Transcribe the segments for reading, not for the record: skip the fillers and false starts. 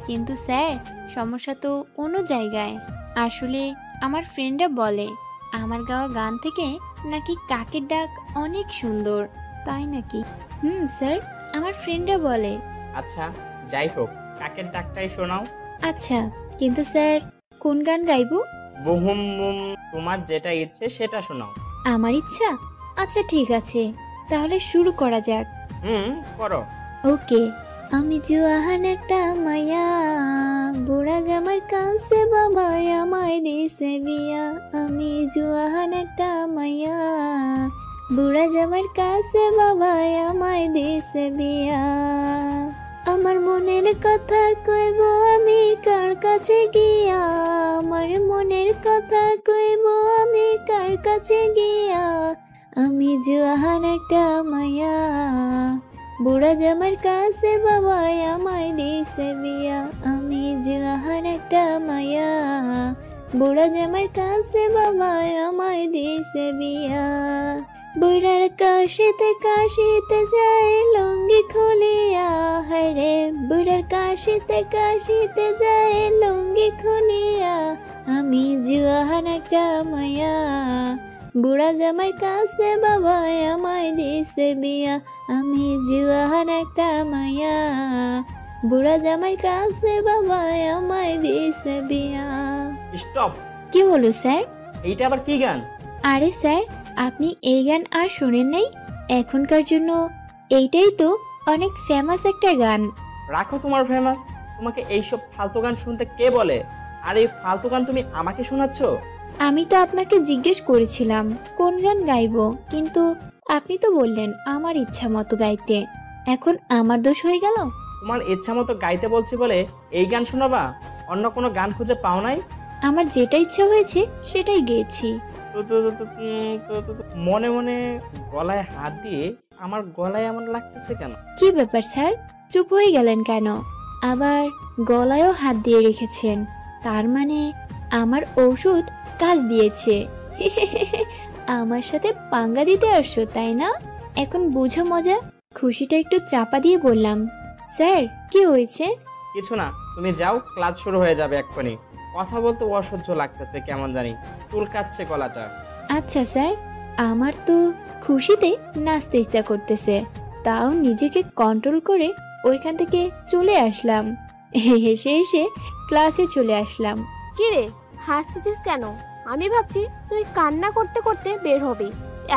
কিন্তু স্যার সমস্যা তো অন্য জায়গায়। আসলে আমার ফ্রেন্ডরা বলে আমার গাওয়া গান থেকে নাকি কাকের ডাক অনেক সুন্দর। তাই নাকি? স্যার, আমার ফ্রেন্ডরা বলে। আচ্ছা যাই হোক, কাকের ডাকটাই শোনাও। আচ্ছা, কিন্তু স্যার কোন গান গাইবো? বুহুম বুম, তোমার যেটা ইচ্ছে সেটা শোনাও। আমার ইচ্ছা? আচ্ছা ঠিক আছে, তাহলে শুরু করা যাক। করো। ওকে। আমি জুয়াহান একটা মায়া, বুড়া জামার কাছে বাবা আমায় দিছে বিয়া। আমি জুয়াহান একটা মায়া, বুড়া জামার কাছে বাবা আমায় দিছে বিয়া। আমার মনের কথা কইব আমি কার কাছে গিয়া, আমার মনের কথা কইব আমি কার কাছে গিয়া। আমি জুয়াহান একটা মায়া, বুড়া জামার কাছে বাবা আমায় দিছে বিয়া। আমি জুয়াহান একটা মায়া, বুড়া জামার কাছে বাবা আমায় দিছে বিয়া। বুড়ার কাশিতে কাশিতে যায় লুঙ্গি খুলিয়া, হায়রে বুড়ার কাশিতে কাশিতে যায় লুঙ্গি খুলিয়া। আমি জুয়াহান একটা মায়া, বুড়া জামার কাছে বাবা আমায় দিছে বিয়া। আমি জুয়াহান একটা মায়া, বুড়া জামার কাছে বাবা আমায় দিছে বিয়া। স্টপ। কি হলো স্যার? এইটা আবার কি গান? আরে স্যার, আপনি এই গান আর শোনেন নাই? এখনকার জন্য এইটাই তো অনেক ফেমাস একটা গান। রাখো তোমার ফেমাস। তোমাকে এইসব ফালতু গান শুনতে কে বলে? আর এই ফালতু গান তুমি আমাকে শোনাচ্ছ? আমি তো আপনাকে জিজ্ঞেস করেছিলাম কোন গান গাইবো, কিন্তু আপনি তো বললেন আমার ইচ্ছা মতো গাইতে। এখন আমার দোষ হয়ে গেল? তোমার ইচ্ছা মতো গাইতে বলছি বলে এই গান শোনাবা? অন্য কোনো গান খুঁজে পাও নাই? আমার যেটা ইচ্ছা হয়েছে সেটাই গেয়েছি। মনে মনে গলায় হাত দিয়ে আমার গলায় এমন লাগতেছে কেন? কি ব্যাপার স্যার, চুপ হয়ে গেলেন কেন? আবার গলায়ও হাত দিয়ে রেখেছেন, তার মানে আমার ঔষধ কাজ দিয়েছে। আমার সাথে পাঙ্গা দিতে আসছো তাই না? এখন বুঝো মজা। খুশিটা একটু চাপা দিয়ে বললাম। স্যার কি হয়েছে? কিছু না, তুমি যাও, ক্লাস শুরু হয়ে যাবে এক্ষুনি। কথা বলতে অসহ্য লাগতেছে কেমন জানি, চুলকাচ্ছে গলাটা। আচ্ছা স্যার, আমার তো খুশিতে নাচতে ইচ্ছা করতেছে, তাও নিজেকে কন্ট্রোল করে ওইখান থেকে চলে আসলাম। হেসে হেসে ক্লাসে চলে আসলাম। কি রে, হাসতেছিস কেন? আমি ভাবছি তুই কান্না করতে করতে বের হবি,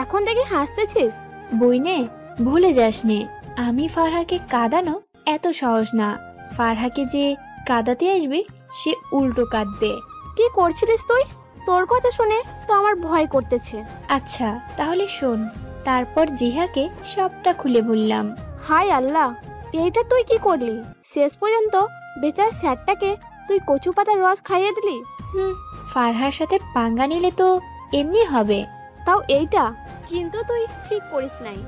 এখন দেখি হাসতেছিস। বইনে ভুলে যাসনে, আমি ফারহাকে কাঁদানো এত সহজ না। ফারহাকে যে কাঁদাতে আসবে সে উল্টো কাঁদবে। কি করছিলিস তুই? তোর কথা শুনে তো আমার ভয় করতেছে। আচ্ছা তাহলে শোন। তারপর জিহাকে সবটা খুলে বললাম। হায় আল্লাহ, এইটা তুই কি করলি? শেষ পর্যন্ত বেচারা স্যারটাকে তুই কচু পাতার রস খাইয়ে দিলি। ফারহার সাথে পাঙ্গা নিলে তো এমনি হবে। তাও এইটা কিন্তু তুই ঠিক করিস নাই।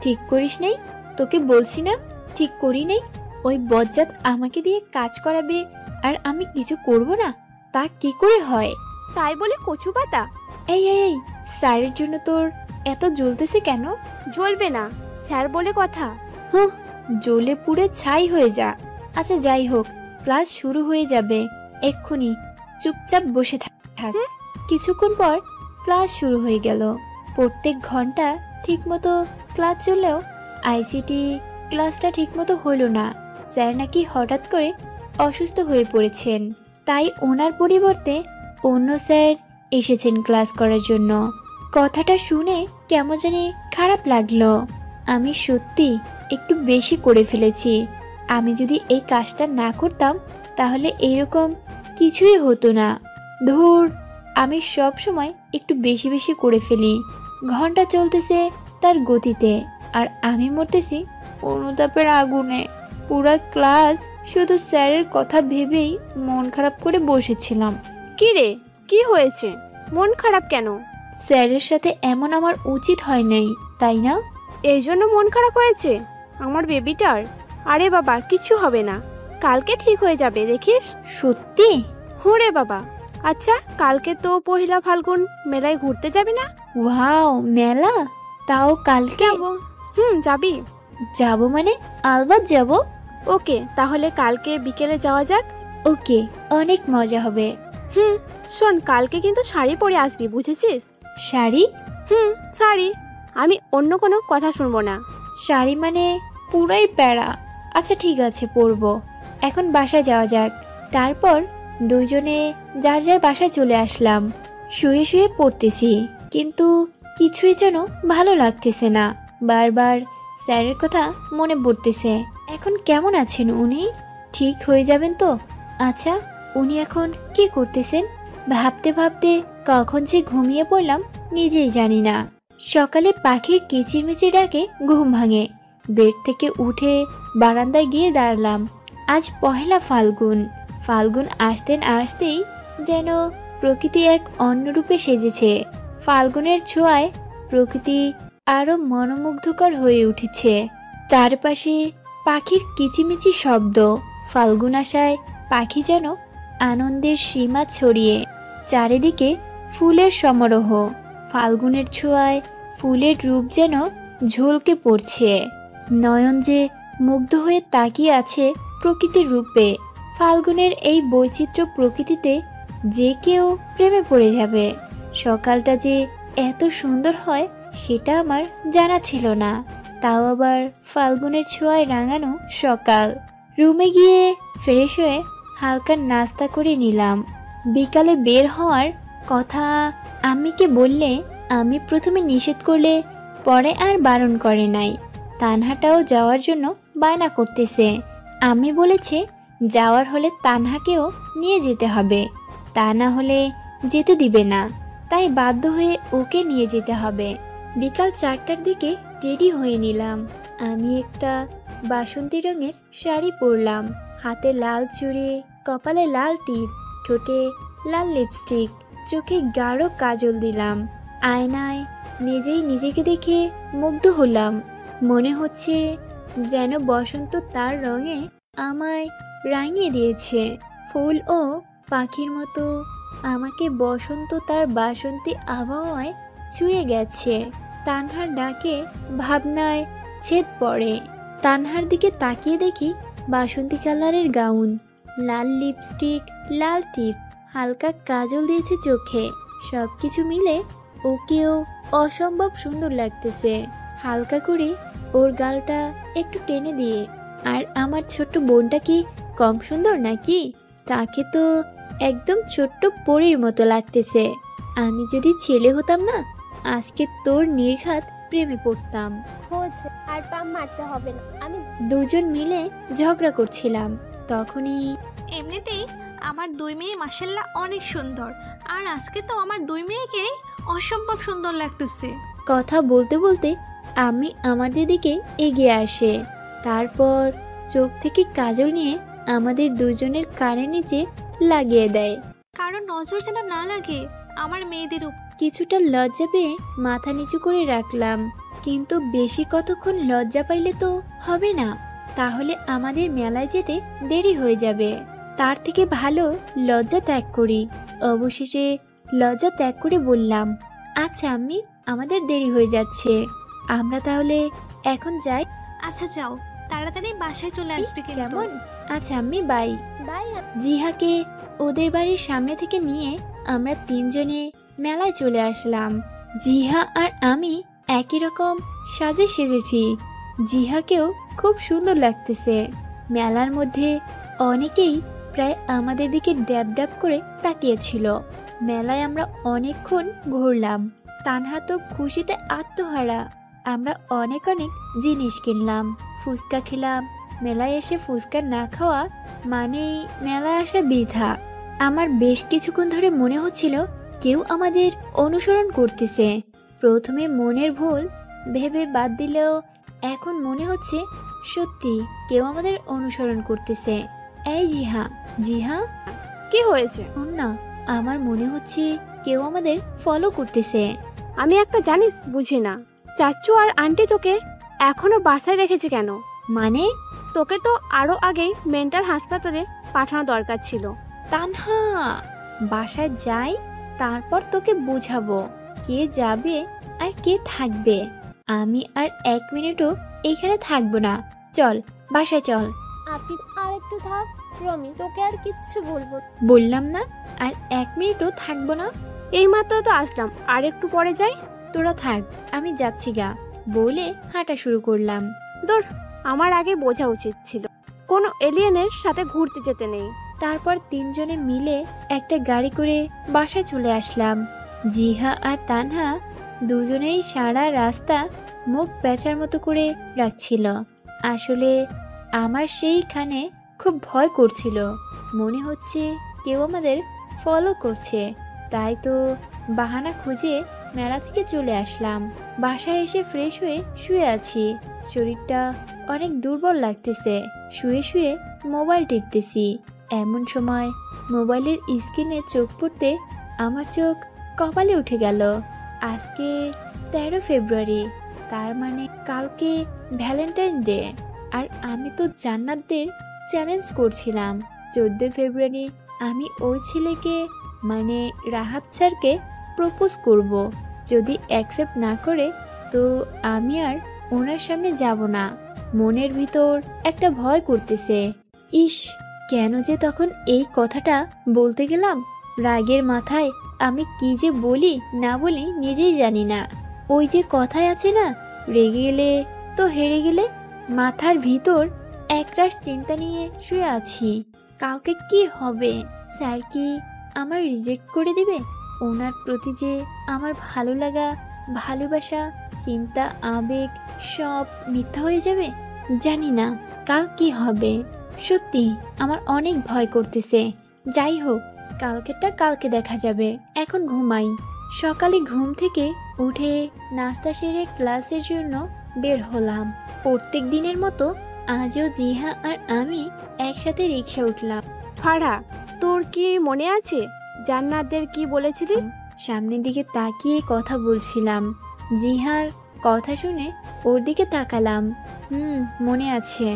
ঠিক করিস নাই? তোকে বলছি না ঠিক করি নাই। ওই বজ্জাত আমাকে দিয়ে কাজ করাবে আর আমি কিছু করব না, তা কি করে হয়? তাই বলে কচু পাতা? এই এই এই, স্যারের জন্য তোর এত জ্বলতেছে কেন? জ্বলবে না, স্যার বলে কথা। জ্বলে পুড়ে ছাই হয়ে যা। আচ্ছা যাই হোক, ক্লাস শুরু হয়ে যাবে এক্ষুনি, চুপচাপ বসে থাক। কিছুক্ষণ পর ক্লাস শুরু হয়ে গেল। প্রত্যেক ঘন্টা ঠিকমতো ক্লাস চললেও আইসিটি ক্লাসটা ঠিকমতো হলো না। স্যার নাকি হঠাৎ করে অসুস্থ হয়ে পড়েছেন, তাই ওনার পরিবর্তে অন্য স্যার এসেছেন ক্লাস করার জন্য। কথাটা শুনে কেমন জানি খারাপ লাগলো। আমি সত্যি একটু বেশি করে ফেলেছি। আমি যদি এই কাজটা না করতাম তাহলে এইরকম কিছুই হতো না। ধুর, আমি সব সময় একটু বেশি বেশি করে ফেলি। ঘন্টা চলতেছে তার গতিতে, আর আমি মরতেছি অনুতাপের আগুনে। পুরা ক্লাস শুধু স্যারের কথা ভেবেই মন খারাপ করে বসেছিলাম। কি রে, কি হয়েছে? মন খারাপ কেন? স্যারের সাথে এমন আমার উচিত হয় নাই, তাই না? এই জন্য মন খারাপ হয়েছে আমার বেবিটার? আরে বাবা, কিছু হবে না, কালকে ঠিক হয়ে যাবে দেখিস। সত্যি? হুঁরে বাবা। আচ্ছা, কালকে তো পহিলা ফাল্গুন, মেলায় ঘুরতে যাবি না? ওয়াও, মেলা? তাও কালকে? যাবি? যাব মানে আলবাত যাব। ওকে, তাহলে কালকে বিকেলে যাওয়া যাক। ওকে, অনেক মজা হবে। শোন, কালকে কিন্তু শাড়ি পরে আসবি, বুঝেছিস? শাড়ি? শাড়ি। আমি অন্য কোনো কথা শুনবো না। শাড়ি মানে পুরাই প্যারা। আচ্ছা ঠিক আছে, পরবো। এখন বাসায় যাওয়া যাক। তারপর দুইজনে যার যার বাসায় চলে আসলাম। শুয়ে শুয়ে পড়তেছি, কিন্তু কিছুই যেন ভালো লাগতেছে না। বারবার স্যারের কথা মনে পড়তেছে। এখন কেমন আছেন উনি? ঠিক হয়ে যাবেন তো? আচ্ছা, উনি এখন কি করতেছেন? ভাবতে ভাবতে কখন যে ঘুমিয়ে পড়লাম নিজেই জানি না। সকালে পাখির কিচিরমিচির ডাকে ঘুম ভাঙে। বেড থেকে উঠে বারান্দায় গিয়ে দাঁড়ালাম। আজ পহেলা ফাল্গুন। ফাল্গুন আসতেই যেন প্রকৃতি এক অন্য রূপে সেজেছে। ফাল্গুনের ছোঁয়ায় প্রকৃতি আরো মনোমুগ্ধকর হয়ে উঠেছে। চারপাশে পাখির কিচিমিচি শব্দ। ফাল্গুন আসায় পাখি যেন আনন্দের সীমা ছড়িয়ে। চারিদিকে ফুলের সমারোহ। ফাল্গুনের ছোঁয়ায় ফুলের রূপ যেন ঝলকে পড়ছে। নয়ন যে মুগ্ধ হয়ে তাকিয়ে আছে প্রকৃতির রূপে। ফাল্গুনের এই বৈচিত্র্য প্রকৃতিতে যে কেউ প্রেমে পড়ে যাবে। সকালটা যে এত সুন্দর হয় সেটা আমার জানা ছিল না। তাও আবার ফাল্গুনের ছোঁয়ায় রাঙানো সকাল। রুমে গিয়ে ফ্রেশ হয়ে হালকা নাস্তা করে নিলাম। বিকালে বের হওয়ার কথা আম্মিকে বললে আমি প্রথমে নিষেধ করলে পরে আর বারণ করে নাই। তানহাটাও যাওয়ার জন্য বায়না করতেছে। আমি বলেছে যাওয়ার হলে তানহাকেও নিয়ে যেতে হবে, তা না হলে যেতে দিবে না। তাই বাধ্য হয়ে ওকে নিয়ে যেতে হবে। বিকাল 4টার দিকে রেডি হয়ে নিলাম। আমি একটা বাসন্তী রঙের শাড়ি পরলাম, হাতে লাল চুড়ি, কপালে লাল টিপ, ঠোঁটে লাল লিপস্টিক, চোখে গাঢ় কাজল দিলাম। আয়নায় নিজেই নিজেকে দেখে মুগ্ধ হলাম। মনে হচ্ছে যেন বসন্ত তার রঙে আমায় রাঙিয়ে দিয়েছে। ফুল ও পাখির মতো আমাকে বসন্ত তার বাসন্তী আবহাওয়ায় ছুঁয়ে গেছে। তানহার ডাকে ভাবনায় ছেদ পড়ে। তানহার দিকে তাকিয়ে দেখি বাসন্তী কালারের গাউন, লাল লিপস্টিক, লাল টিপ, হালকা কাজল দিয়েছে চোখে। সবকিছু মিলে ওকেও অসম্ভব সুন্দর লাগতেছে। হালকা করে ওর গালটা একটু টেনে দিয়ে। আর আমার ছোট্ট বোনটা কি কম সুন্দর নাকি? তাকে তো একদম ছোট্ট পরীর মতো লাগতেছে। আমি যদি ছেলে হতাম না, আজকে তোর নির্ঘাত প্রেমে পড়তাম। খোঁজ আর পাম মারতে হবে না। আমি দুজন মিলে ঝগড়া করছিলাম। তখনই এমনিতেই আমার দুই মেয়ে মাশাল্লাহ অনেক সুন্দর, আর আজকে তো আমার দুই মেয়েকেই অসম্ভব সুন্দর লাগতেছে। কথা বলতে বলতে আমি আমাদের দিকে এগিয়ে আসে। তারপর চোখ থেকে কাজল নিয়ে আমাদের দুজনের কানের নিচে লাগিয়ে দেয়। কারণ নজর যেন না লাগে আমার মেয়েদের উপর। কিছুটা লজ্জা পেয়ে মাথা নিচু করে রাখলাম, কিন্তু বেশি কতক্ষণ লজ্জা পাইলে তো হবে না, তাহলে আমাদের মেলায় যেতে দেরি হয়ে যাবে। তার থেকে ভালো লজ্জা ত্যাগ করি। অবশেষে লজ্জা ত্যাগ করে বললাম, আচ্ছা আম্মি, আমাদের দেরি হয়ে যাচ্ছে, আমরা তাহলে এখন যাই। আচ্ছা যাও, তাড়াতাড়ি বাসায় চলে আসবে কিন্তু। কেমন? আচ্ছা আম্মি, বাই। বাই। জিহাকে ওদের বাড়ির সামনে থেকে নিয়ে আমরা তিনজনে মেলায় চলে আসলাম। জিহা আর আমি একই রকম সাজে সেজেছি। জিহাকেও খুব সুন্দর লাগতেছে। মেলার মধ্যে অনেকেই প্রায় আমাদের দিকে ড্যাব ড্যাব করে তাকিয়েছিল। মেলায় আমরা অনেকক্ষণ ঘুরলাম। তানহা তো খুশিতে আত্মহারা। আমরা অনেক অনেক জিনিস কিনলাম, ফুচকা খেলাম। মেলায় এসে ফুচকা না খাওয়া মানেই মেলায় আসা বৃথা। আমার বেশ কিছুক্ষণ ধরে মনে হচ্ছিল কেউ আমাদের অনুসরণ করতেছে। প্রথমে মনের ভুল ভেবে বাদ দিলেও এখন মনে হচ্ছে সত্যি কেউ আমাদের অনুসরণ করতেছে। এই জিহা, জিহা, কি হয়েছে? শোন না, আমার মনে হচ্ছে কেউ আমাদের ফলো করতেছে। আমি একটা জানিস বুঝি না, চাচু আর আন্টি তোকে এখনো বাসায় রেখেছে কেন? মানে? তোকে তো আরো আগেই মেন্টাল হাসপাতালে পাঠানো দরকার ছিল। তানহা, বাসায় যাই, তারপর তোকে বুঝাবো কে যাবে আর কে থাকবে। আমি আর 1 মিনিটও এখানে থাকবো না। চল বাসায় চল। আপনি আর একটু থাক, প্রমিস তোকে আর কিচ্ছু বলবো না। বললাম না আর 1 মিনিটও থাকবো না। এই মাত্র তো আসলাম, আর একটু পরে যাই। তোরা থাক, আমি যাচ্ছি গা বলে হাঁটা শুরু করলাম। দূর, আমার আগে বোঝা উচিত ছিল কোনো এলিয়েনের সাথে ঘুরতে যেতে নেই। তারপর 3 জনে মিলে একটা গাড়ি করে বাসায় চলে আসলাম। জিহা আর তানহা দুজনেই সারা রাস্তা মুখ বেচার মতো করে রাখছিল। আসলে আমার সেইখানে খুব ভয় করছিল, মনে হচ্ছে কেউ আমাদের ফলো করছে। তাই তো বাহানা খুঁজে মেলা থেকে চলে আসলাম। বাসায় এসে ফ্রেশ হয়ে শুয়ে আছি, শরীরটা অনেক দুর্বল লাগতেছে। শুয়ে শুয়ে মোবাইল টিপতেছি, এমন সময় মোবাইলের স্ক্রিনে চোখ পড়তে আমার চোখ কপালে উঠে গেল। আজকে 13 ফেব্রুয়ারি, তার মানে কালকে ভ্যালেন্টাইন ডে। আর আমি তো জান্নাতদের চ্যালেঞ্জ করছিলাম 14 ফেব্রুয়ারি আমি ওই ছেলেকে মানে রাহাত স্যারকে প্রপোজ করব। যদি অ্যাকসেপ্ট না করে তো আমি আর ওনার সামনে যাব না। মনের ভিতর একটা ভয় করতেছে। ইস, কেন যে তখন এই কথাটা বলতে গেলাম। রাগের মাথায় আমি কি যে বলি না বলি নিজেই জানি না। ওই যে কথায় আছে না, রেগে গেলে তো হেরে গেলে। মাথার ভিতর একরাশ চিন্তা নিয়ে শুয়ে আছি। কালকে কি হবে? স্যার কি আমার রিজেক্ট করে দিবে? ওনার প্রতি যে আমার ভালো লাগা, ভালোবাসা, চিন্তা, আবেগ সব মিথ্যা হয়ে যাবে। জানি না কাল কি হবে। সত্যি আমার অনেক ভয় করতেছে। যাই হোক, কালকেরটা কালকে দেখা যাবে। এখন ঘুমাই। সকালে ঘুম থেকে উঠে নাস্তা সেরে ক্লাসের জন্য বের হলাম। প্রত্যেক দিনের মতো আজও জিহা আর আমি একসাথে রিক্সা উঠলাম। ফারহা, তোর কি মনে আছে জান্নাতদের কি বলেছিলিস? সামনের দিকে তাকিয়ে কথা বলছিলাম। জিহার কথা শুনে ওর দিকে তাকালাম। মনে আছে।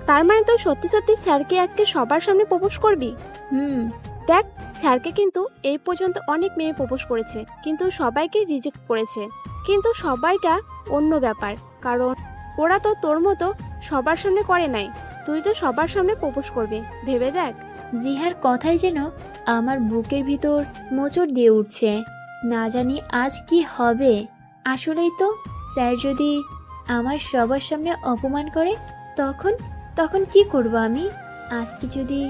তার মানে তো সত্যি সত্যি স্যারকে আজকে সবার সামনে প্রপোজ করবি? দেখ, স্যারকে কিন্তু এই পর্যন্ত অনেক মেয়ে প্রপোজ করেছে, কিন্তু সবাইকে রিজেক্ট করেছে। কিন্তু সবাইটা অন্য ব্যাপার, কারণ ওরা তো তোর মতো সবার সামনে করে নাই। তুই তো সবার সামনে প্রপোজ করবি, ভেবে দেখ। জিহার কথাই যেন আমার বুকের ভিতর মোচড় দিয়ে উঠছে। না জানি আজ কি হবে। আসলেই তো, স্যার যদি আমার সবার সামনে অপমান করে তখন তখন কি করব আমি? আজকে যদি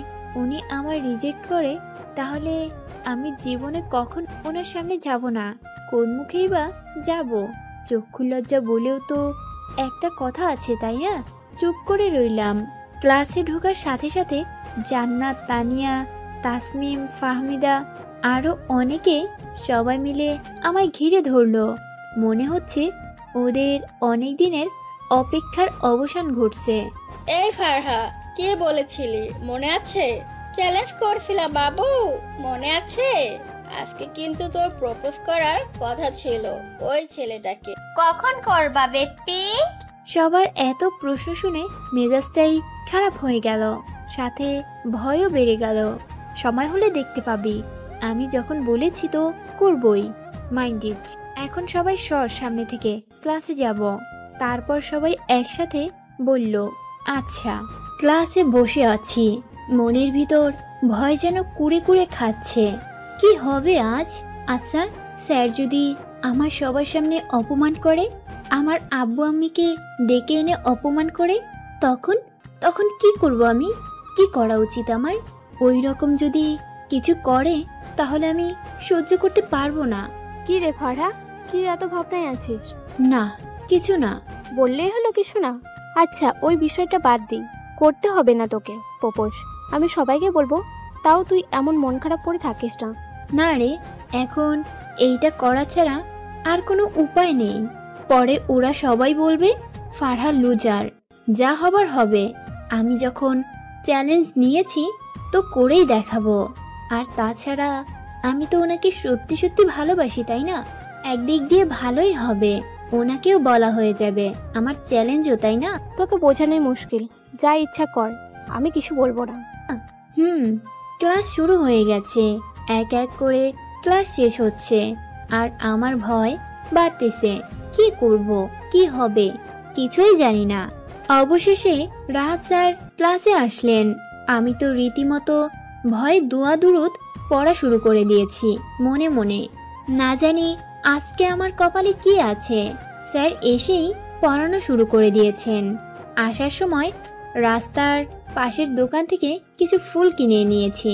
উনি আমার রিজেক্ট করে তাহলে আমি জীবনে কখন ওনার সামনে যাব না। কোন মুখেই বা যাব? চক্ষু লজ্জা বলেও তো একটা কথা আছে, তাই না? চুপ করে রইলাম। ক্লাসে ঢোকার সাথে সাথে জান্নাত, তানিয়া, তাসমিম, ফাহমিদা আরও অনেকে সবাই মিলে আমায় ঘিরে ধরলো। মনে হচ্ছে ওদের অনেক দিনের অপেক্ষার অবসান ঘটছে। এই ফারহা, কে বলেছিলি মনে আছে? চ্যালেঞ্জ করছিলাম বাবু, মনে আছে? আজকে কিন্তু তোর প্রপোজ করার কথা ছিল ওই ছেলেটাকে। কখন করবা বেপি? সবার এত প্রশ্ন শুনে মেজাজটাই খারাপ হয়ে গেল, সাথে ভয়ও বেড়ে গেল। সময় হলে দেখতে পাবি। আমি যখন বলেছি তো করবই। মাইন্ডেড। এখন সবাই সর সামনে থেকে, ক্লাসে যাব। তারপর সবাই একসাথে বলল আচ্ছা। ক্লাসে বসে আছি, মনের ভিতর ভয় যেন কুড়ে কুড়ে খাচ্ছে। কি হবে আজ? আচ্ছা, স্যার যদি আমার সবার সামনে অপমান করে, আমার আব্বু আম্মিকে ডেকে এনে অপমান করে, তখন তখন কি করব আমি? কি করা উচিত আমার? ওই রকম যদি কিছু করে তাহলে আমি সহ্য করতে পারবো না। কি রে ফারহা, কি এত ভাবনায় আছিস? না, কিছু না। বললেই হলো কিছু না। আচ্ছা, ওই বিষয়টা বাদ দিই, করতে হবে না তোকে প্রপোজ। আমি সবাইকে বলবো, তাও তুই এমন মন খারাপ করে থাকিস না। না রে, এখন এইটা করা ছাড়া আর কোনো উপায় নেই। পরে ওরা সবাই বলবে ফারহা লুজার। যা হবার হবে। আমি যখন চ্যালেঞ্জ নিয়েছি তো করেই দেখাবো। আর তাছাড়া আমি তো ওনাকে সত্যি সত্যি ভালোবাসি, তাই না? একদিক দিয়ে ভালোই হবে, ওনাকেও বলা হয়ে যাবে আমার চ্যালেঞ্জও, তাই না? তোকে বোঝানোই মুশকিল, যা ইচ্ছা কর, আমি কিছু বলবো না। ক্লাস শুরু হয়ে গেছে। এক এক করে ক্লাস শেষ হচ্ছে আর আমার ভয় বাড়তেছে। কি করব, কি হবে কিছুই জানি না। অবশেষে রাহাত স্যার ক্লাসে আসলেন। আমি তো রীতিমতো ভয়ে দোয়া দুরুদ পড়া শুরু করে দিয়েছি মনে মনে। না জানি আজকে আমার কপালে কি আছে। স্যার এসেই পড়ানো শুরু করে দিয়েছেন। আসার সময় রাস্তার পাশের দোকান থেকে কিছু ফুল কিনে নিয়েছি।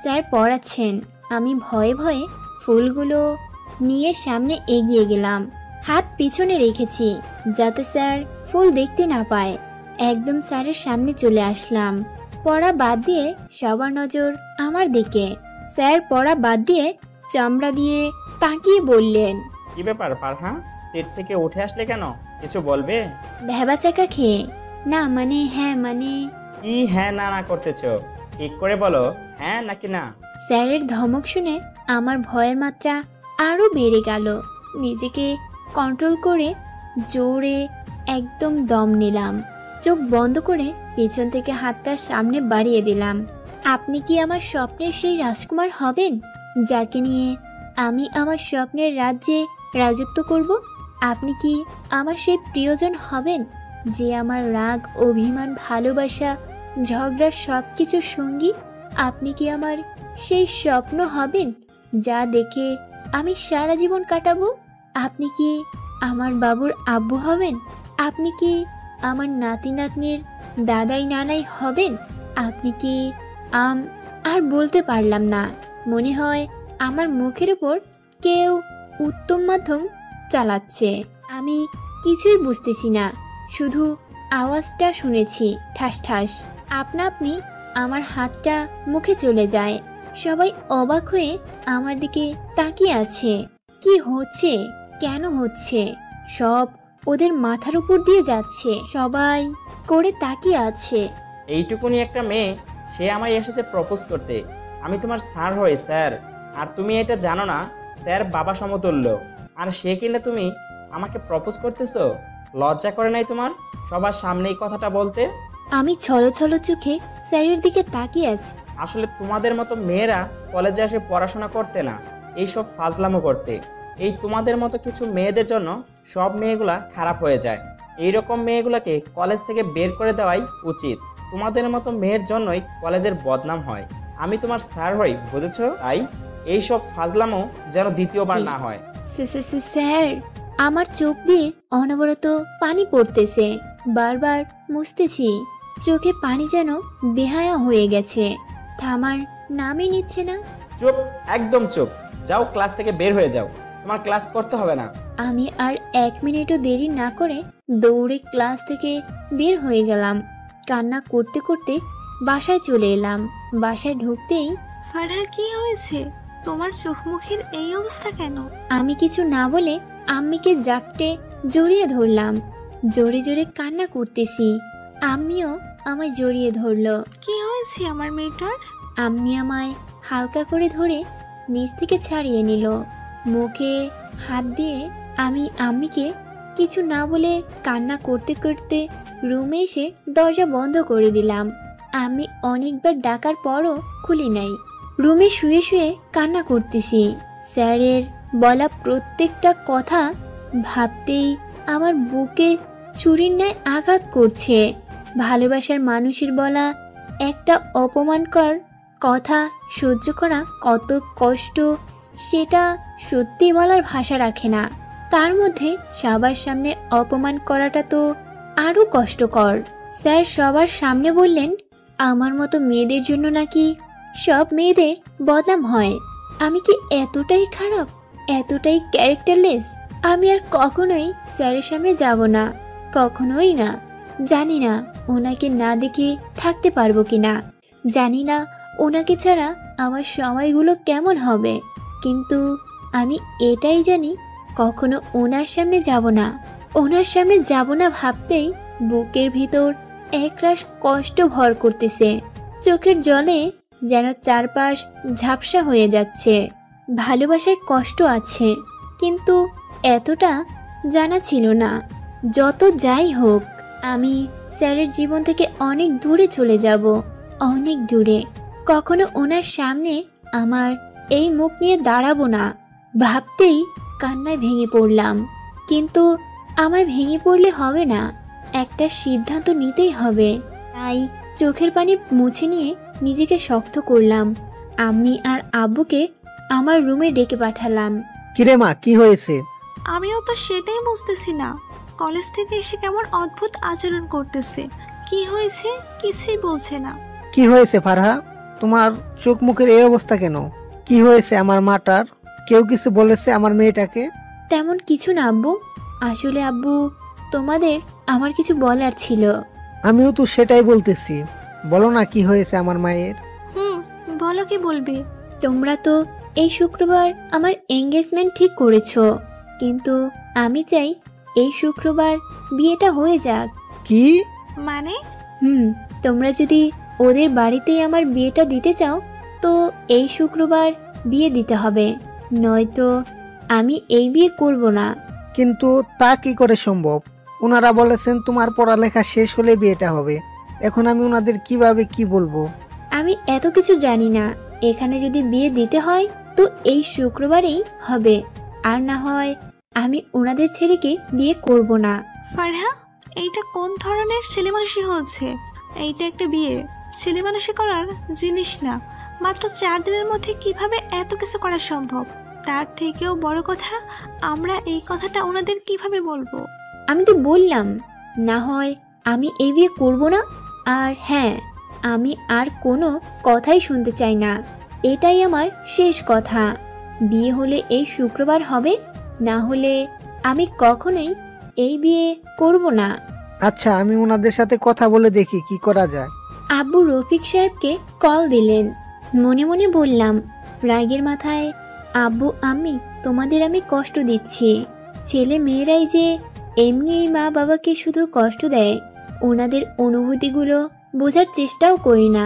স্যার পড়াচ্ছেন, আমি ভয়ে ভয়ে ফুলগুলো নিয়ে সামনে এগিয়ে গেলাম। হাত পিছনে রেখেছি যাতে স্যার ফুল দেখতে না পায়। একদম স্যারের সামনে চলে আসলাম। পড়া বাদ দিয়ে সবার নজর আমার দিকে। স্যার পড়া বাদ দিয়ে চামড়া দিয়ে তাকিয়ে বললেন, কি ব্যাপার পারহা, সিট থেকে উঠে আসলে কেন? কিছু বলবে? ভেবাচাকা খেয়ে। না মানে হ্যাঁ মানে। কি হ্যাঁ না না করতেছো? ঠিক করে বলো, হ্যাঁ নাকি না? স্যারের ধমক শুনে আমার ভয়ের মাত্রা আরো বেড়ে গেল। নিজেকে কন্ট্রোল করে জোরে একদম দম নিলাম। চোখ বন্ধ করে পেছন থেকে হাতটা সামনে বাড়িয়ে দিলাম। আপনি কি আমার স্বপ্নের সেই রাজকুমার হবেন, যাকে নিয়ে আমি আমার স্বপ্নের রাজ্যে রাজত্ব করব? আপনি কি আমার সেই প্রিয়জন হবেন, যে আমার রাগ, অভিমান, ভালোবাসা, ঝগড়া সব কিছুর সঙ্গী? আপনি কি আমার সেই স্বপ্ন হবেন, যা দেখে আমি সারা জীবন কাটাবো? আপনি কি আমার বাবুর আব্বু হবেন? আপনি কি আমার নাতি নাতনির দাদাই নানাই হবেন? আপনি কি আর বলতে পারলাম না। মনে হয় আমার মুখের উপর কেউ উত্তম মাধ্যম চালাচ্ছে। আমি কিছুই বুঝতেছি না, শুধু আওয়াজটা শুনেছি ঠাস ঠাস। আপনা আপনি আমার হাতটা মুখে চলে যায়। সবাই অবাক হয়ে আমার দিকে তাকিয়ে আছে। কি হচ্ছে, কেন হচ্ছে, সব ওদের মাথার উপর দিয়ে যাচ্ছে। সবাই করে তাকিয়ে আছে। এইটুকুনি একটা মেয়ে, সে আমায় এসেছে প্রপোজ করতে। আমি তোমার স্যার হই স্যার, আর তুমি এটা জানো না? স্যার বাবা সমতুল্য, আর সে কিনা তুমি আমাকে প্রপোজ করতেছো? লজ্জা করে নাই তোমার সবার সামনে এই কথাটা বলতে? আমি ছলো চোখে স্যারের দিকে তাকিয়ে আছি। আসলে তোমাদের মতো মেয়েরা কলেজে এসে পড়াশোনা করতে না, এইসব ফাজলামো করতে। এই তোমাদের মতো কিছু মেয়েদের জন্য সব মেয়েগুলা খারাপ হয়ে যায়। এইরকম মেয়েগুলাকে কলেজ থেকে বের করে দেওয়াই উচিত। তোমাদের মতো মেয়ের জন্যই কলেজের বদনাম হয়। আমি তোমার স্যার হই, বুঝেছো? তাই এইসব ফাজলামো যেন দ্বিতীয়বার না হয়। স্যার, আমার চোখ দিয়ে অনবরত পানি পড়তেছে। বারবার মুছতেছি, চোখে পানি যেন বেহায়া হয়ে গেছে। থামার নামই নিচ্ছে না। চুপ, একদম চুপ। যাও, ক্লাস থেকে বের হয়ে যাও। তোমার ক্লাস করতে হবে না। আমি আর 1 মিনিটও দেরি না করে দৌড়ে ক্লাস থেকে বের হয়ে গেলাম। কান্না করতে করতে বাসায় চলে এলাম। বাসায় ঢুকতেই ফারহা, কি হয়েছে? তোমার চোখ মুখের এই অবস্থা কেন? আমি কিছু না বলে আম্মিকে জাপটে জড়িয়ে ধরলাম। জোরে জোরে কান্না করতেছি। আম্মিও আমায় জড়িয়ে ধরলো। কি হয়েছে আমার মেয়েটার? আম্মি আমায় হালকা করে ধরে নিচ থেকে ছাড়িয়ে নিল। মুখে হাত দিয়ে আমি আম্মিকে কিছু না বলে কান্না করতে করতে রুমে এসে দরজা বন্ধ করে দিলাম। আমি অনেকবার ডাকার পরও খুলি নাই। রুমে শুয়ে শুয়ে কান্না করতেছি। স্যারের বলা প্রত্যেকটা কথা ভাবতেই আমার বুকে ছুরির ন্যায় আঘাত করছে। ভালোবাসার মানুষের বলা একটা অপমানকর কথা সহ্য করা কত কষ্ট, সেটা সত্যি বলার ভাষা রাখে না। তার মধ্যে সবার সামনে অপমান করাটা তো আরো কষ্টকর। স্যার সবার সামনে বললেন, আমার মতো মেয়েদের জন্য নাকি সব মেয়েদের বদনাম হয়। আমি কি এতটাই খারাপ, এতটাই ক্যারেক্টারলেস? আমি আর কখনোই স্যারের সামনে যাব না, কখনোই না। জানি না ওনাকে না দেখে থাকতে পারবো কিনা, জানি না ওনাকে ছাড়া আমার সময়গুলো কেমন হবে, কিন্তু আমি এটাই জানি কখনো ওনার সামনে যাব না। ওনার সামনে যাব না ভাবতেই বুকের ভিতর একরাশ কষ্ট ভর করতেছে। চোখের জলে যেন চারপাশ ঝাপসা হয়ে যাচ্ছে। ভালোবাসায় কষ্ট আছে, কিন্তু এতটা জানা ছিল না। যত যাই হোক, আমি স্যারের জীবন থেকে অনেক দূরে চলে যাব, অনেক দূরে। কখনো ওনার সামনে আমার এই মুখ নিয়ে দাঁড়াবো না ভাবতেই কান্নায় ভেঙে পড়লাম। কিন্তু আমায় ভেঙে পড়লে হবে না, একটা সিদ্ধান্ত নিতেই হবে। তাই চোখের পানি মুছে নিয়ে নিজেকে শক্ত করলাম। আমি আর আব্বুকে আমার রুমে ডেকে পাঠালাম। কিরে মা, কি হয়েছে? আমিও তো সেটাই বুঝতেছি না, কলেজ থেকে এসে কেমন অদ্ভুত আচরণ করতেছে। কি হয়েছে কিছুই বলছে না। কি হয়েছে ফারহা? তোমার চোখ মুখের এই অবস্থা কেন? কি হয়েছে আমার মাটার? কেউ কিছু বলেছে আমার মেয়েটাকে? তেমন কিছু না আব্বু, আসলে আব্বু তোমাদের আমার কিছু বলার ছিল। আমিও তো সেটাই বলতেছি, বলো না কি হয়েছে আমার মায়ের। বলো, কি বলবে? তোমরা তো এই শুক্রবার আমার এঙ্গেজমেন্ট ঠিক করেছো, কিন্তু আমি চাই এই শুক্রবার বিয়েটা হয়ে যাক। কি? মানে? তোমরা যদি ওদের বাড়িতেই আমার বিয়েটা দিতে চাও তো এই শুক্রবার বিয়ে দিতে হবে, নয়তো আমি এই বিয়ে করব না। কিন্তু তা কি করে সম্ভব? ওনারা বলেছেন তোমার পড়ালেখা শেষ হলে বিয়েটা হবে। এখন আমি ওনাদের কিভাবে কি বলবো? আমি এত কিছু জানি না। এখানে যদি বিয়ে দিতে হয় তো এই শুক্রবারেই হবে, আর না হয় আমি ওনাদের ছেলেকে বিয়ে করব না। ফারহা, এইটা কোন ধরনের ছেলেমানুষি হচ্ছে? এইটা একটা বিয়ে ছেলেমানুষি করার জিনিস না। মাত্র 4 দিনের মধ্যে কিভাবে এত কিছু করা সম্ভব? তার থেকেও বড় কথা, আমরা এই কথাটা ওনাদের কিভাবে বলবো? আমি তো বললাম, না হয় আমি এই বিয়ে করব না, আর হ্যাঁ, আমি আর কোনো কথাই শুনতে চাই না। এটাই আমার শেষ কথা। বিয়ে হলে এই শুক্রবার হবে, না হলে আমি কখনোই এই বিয়ে করব না। আচ্ছা, আমি ওনাদের সাথে কথা বলে দেখি কি করা যায়। আব্বু রফিক সাহেবকে কল দিলেন। মনে মনে বললাম, রাগের মাথায়, আব্বু আম্মি তোমাদের আমি কষ্ট দিচ্ছি। ছেলে মেয়েরাই যে এমনি মা বাবাকে শুধু কষ্ট দেয়, ওনাদের অনুভূতিগুলো বোঝার চেষ্টাও করি না,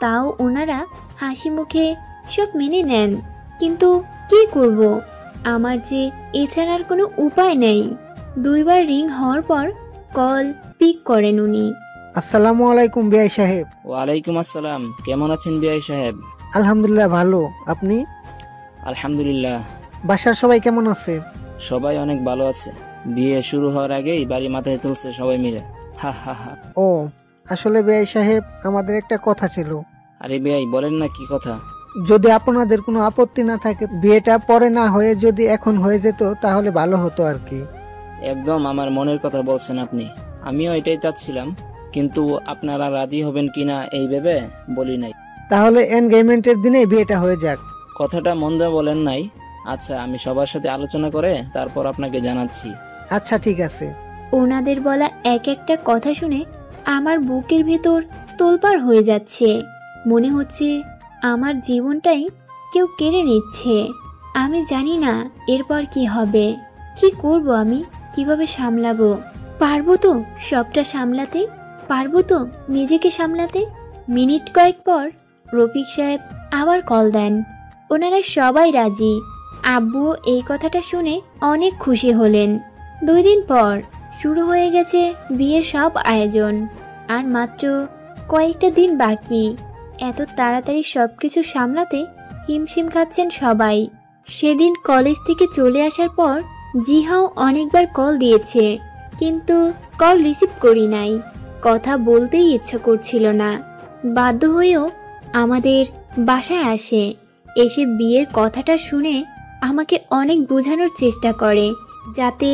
তাও ওনারা হাসি মুখে সব মেনে নেন। কিন্তু কি করব, আমার যে এছাড়ার কোনো উপায় নেই। 2 বার রিং হওয়ার পর কল পিক করেন উনি। আসসালামু আলাইকুম বিআই সাহেব। ওয়ালাইকুম আসসালাম। কেমন আছেন বিআই সাহেব? আলহামদুলিল্লাহ ভালো, আপনি? আলহামদুলিল্লাহ। বাসার সবাই কেমন আছে? সবাই অনেক ভালো আছে। বিয়ে শুরু হওয়ার আগেই বাড়ি মাথায় তুলছে সবাই মিলে। হা হা হা। ও, আসলে বিআই সাহেব, আমাদের একটা কথা ছিল। আরে বিআই বলেন না, কি কথা? যদি আপনাদের কোনো আপত্তি না থাকে, বিয়েটা পরে না হয়ে যদি এখন হয়ে যেত তাহলে ভালো হতো আর কি। একদম আমার মনের কথা বলছেন আপনি। আমিও এটাই চাচ্ছিলাম, কিন্তু আপনারা রাজি হবেন কিনা এই ভেবে বলি নাই। তাহলে এনগেজমেন্টের দিনে বিয়েটা হয়ে যাক। কথাটা মন্দ বলেন নাই। আচ্ছা, আমি সবার সাথে আলোচনা করে তারপর আপনাকে জানাচ্ছি। আচ্ছা ঠিক আছে। ওনাদের বলা এক একটা কথা শুনে আমার বুকের ভেতর তোলপাড় হয়ে যাচ্ছে। মনে হচ্ছে আমার জীবনটাই কেউ কেড়ে নিচ্ছে। আমি জানি না এরপর কি হবে, কি করব, আমি কিভাবে সামলাবো। পারবো তো সবটা সামলাতে? পারবো তো নিজেকে সামলাতে? মিনিট কয়েক পর রফিক সাহেব আবার কল দেন। ওনারা সবাই রাজি। আব্বু এই কথাটা শুনে অনেক খুশি হলেন। 2 দিন পর শুরু হয়ে গেছে বিয়ের সব আয়োজন, আর মাত্র কয়েকটা দিন বাকি। এত তাড়াতাড়ি সবকিছু সামলাতে হিমশিম খাচ্ছেন সবাই। সেদিন কলেজ থেকে চলে আসার পর জিহাও অনেকবার কল দিয়েছে, কিন্তু কল রিসিভ করি নাই। কথা বলতেই ইচ্ছা করছিল না। বাধ্য হয়েও আমাদের বাসায় আসে। এসে বিয়ের কথাটা শুনে আমাকে অনেক বোঝানোর চেষ্টা করে যাতে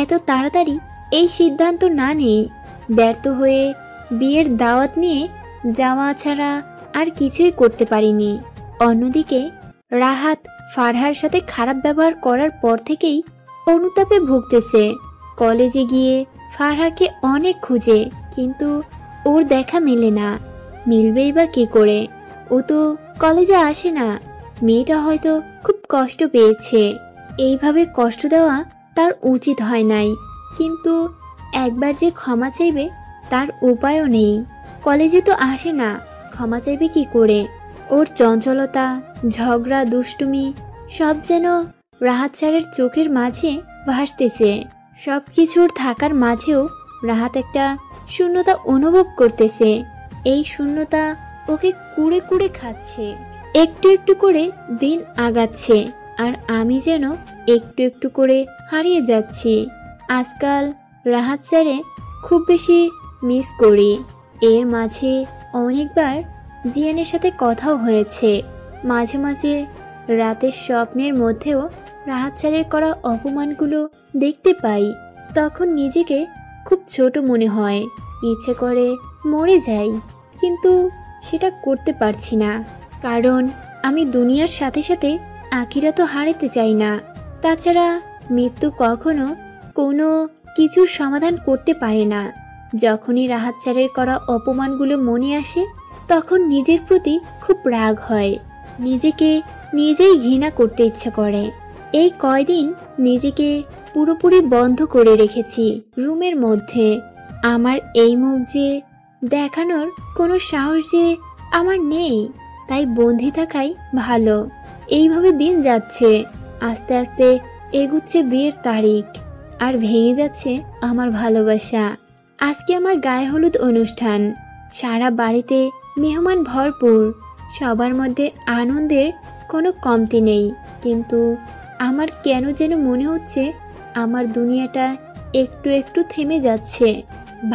এত তাড়াতাড়ি এই সিদ্ধান্ত না নেই। ব্যর্থ হয়ে বিয়ের দাওয়াত নিয়ে যাওয়া ছাড়া আর কিছুই করতে পারিনি। অন্যদিকে রাহাত ফারহার সাথে খারাপ ব্যবহার করার পর থেকেই অনুতাপে ভুগতেছে। কলেজে গিয়ে ফারহাকে অনেক খুঁজে, কিন্তু ওর দেখা মেলে না। মিলবেই বা কি করে? ও তো কলেজে আসে না। মেয়েটা হয়তো খুব কষ্ট পেয়েছে। এইভাবে কষ্ট দেওয়া তার উচিত হয় নাই, কিন্তু একবার যে ক্ষমা চাইবে তার উপায়ও নেই। কলেজে তো আসে না, ক্ষমা চাইবে কি করে? ওর চঞ্চলতা, ঝগড়া, দুষ্টুমি সব যেন রাহাত স্যারের চোখের মাঝে ভাসতেছে। সব কিছুর থাকার মাঝেও রাহাত একটা শূন্যতা অনুভব করতেছে। এই শূন্যতা ওকে কুড়ে কুড়ে খাচ্ছে। একটু একটু করে দিন আগাচ্ছে, আর আমি যেন একটু একটু করে হারিয়ে যাচ্ছি। আজকাল রাহাত স্যারে খুব বেশি মিস করি। এর মাঝে অনেকবার জিয়ানের সাথে কথাও হয়েছে। মাঝে মাঝে রাতের স্বপ্নের মধ্যেও রাহাত স্যারের করা অপমানগুলো দেখতে পাই। তখন নিজেকে খুব ছোট মনে হয়, ইচ্ছে করে মরে যাই, কিন্তু সেটা করতে পারছি না। কারণ আমি দুনিয়ার সাথে সাথে আখিরাতও হারাতে চাই না। তাছাড়া মৃত্যু কখনো কোনো কিছুর সমাধান করতে পারে না। যখনই রাহাত স্যারের করা অপমানগুলো মনে আসে তখন নিজের প্রতি খুব রাগ হয়, নিজেকে নিজেই ঘৃণা করতে ইচ্ছা করে। এই কয়দিন নিজেকে পুরোপুরি বন্ধ করে রেখেছি রুমের মধ্যে। আমার এই মুখ যে দেখানোর কোনো সাহস যে আমার নেই, তাই বন্দি থাকাই ভালো। এইভাবে দিন যাচ্ছে, আস্তে আস্তে এগুচ্ছে বিয়ের তারিখ, আর ভেঙে যাচ্ছে আমার ভালোবাসা। আজকে আমার গায়ে হলুদ অনুষ্ঠান, সারা বাড়িতে মেহমান ভরপুর, সবার মধ্যে আনন্দের কোনো কমতি নেই। কিন্তু আমার কেন যেন মনে হচ্ছে আমার দুনিয়াটা একটু একটু থেমে যাচ্ছে।